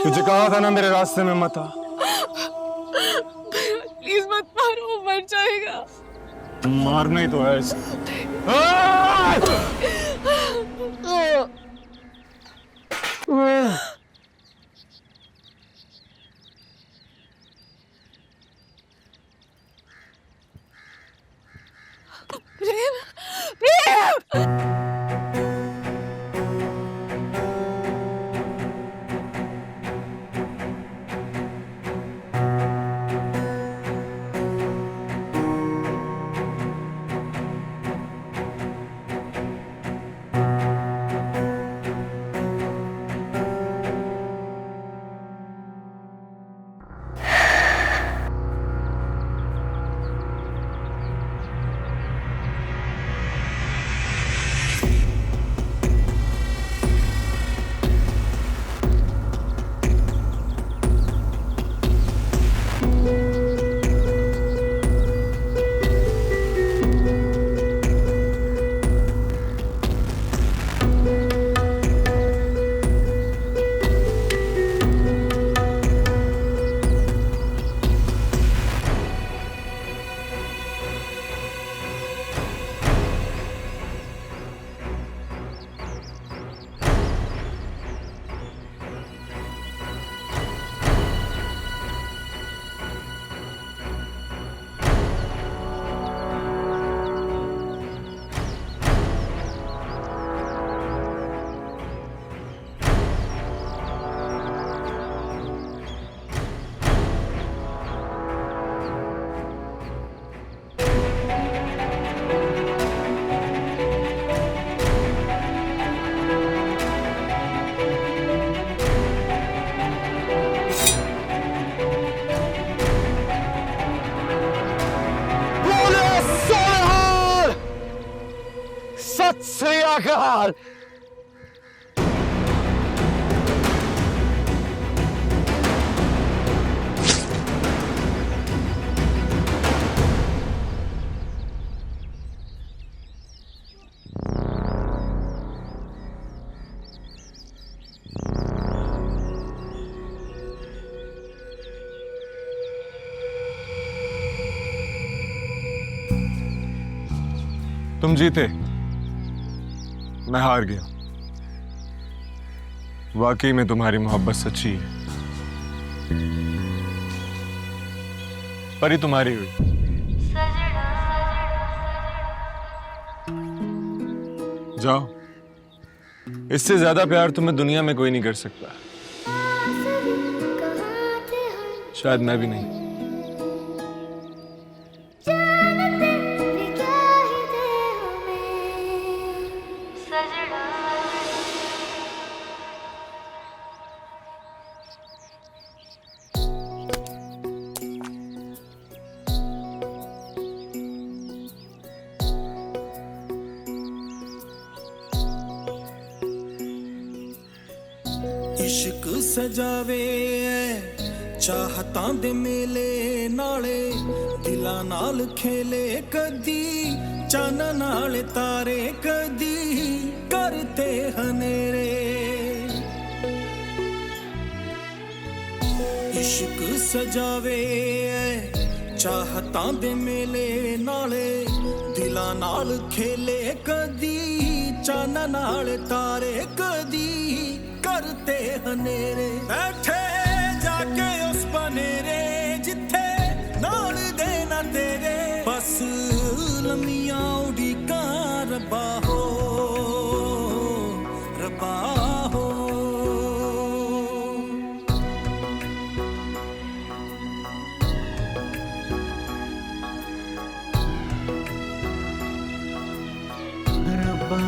तुझे कहा था ना मेरे रास्ते में मत आ। प्लीज मत मारो, वो मर जाएगा। मारना ही तो है इसे। प्रेम, प्रेम। श्री अकाल। तुम जीते, मैं हार गया। वाकई में तुम्हारी मोहब्बत सच्ची है, परी तुम्हारी हुई। जाओ, इससे ज्यादा प्यार तुम्हें दुनिया में कोई नहीं कर सकता, शायद मैं भी नहीं। इश्क सजावे चाहतां दे मेले नाले दिलां नाल खेले कदी चन्न नाल तारे कदी करते हनेरे। इश्क सजावे चाहतां दे मेले नाले दिलां नाल खेले कदी चन्न नाल तारे कदी करते हनेरे। बैठे जाके उस बनेरे जिथे नाल देना तेरे, बस लम्मियां उड़ीका रब्बा हो रब्बा हो। रब्बा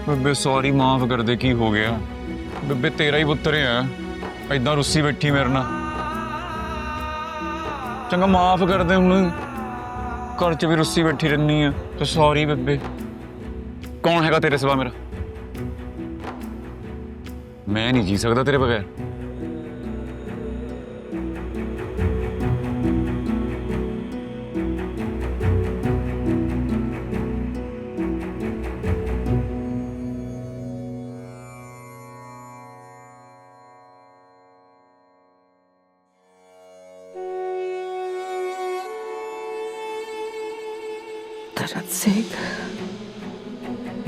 ਬੇਬੇ ਸੌਰੀ, ਮਾਫ ਕਰ ਦੇ। ਕੀ ਹੋ ਗਿਆ ਬੇਬੇ? ਤੇਰਾ ਹੀ ਪੁੱਤਰ ਹੈ, ਏਦਾਂ ਰੁੱਸੀ ਬੈਠੀ ਮੇਰੇ ਨਾਲ। ਚੰਗਾ ਮਾਫ ਕਰ ਦੇ, ਹੁਣ ਘਰ 'ਚ ਵੀ ਰੁੱਸੀ ਬੈਠੀ ਰਹਿੰਦੀ ਆ। ਤੇ ਸੌਰੀ ਬੇਬੇ। ਕੌਣ ਹੈਗਾ ਤੇਰੇ ਸਿਵਾ ਮੇਰਾ? ਮੈਂ ਨਹੀਂ ਜੀ ਸਕਦਾ ਤੇਰੇ ਬਗੈਰ। तरन सिंह,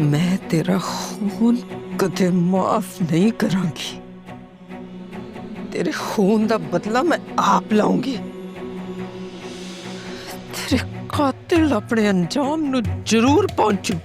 मैं तेरा खून कदे माफ नहीं करांगी। तेरे खून दा बदला मैं आप लाऊंगी। तेरे कातिल अपने अंजाम नु जरूर पहुंचू।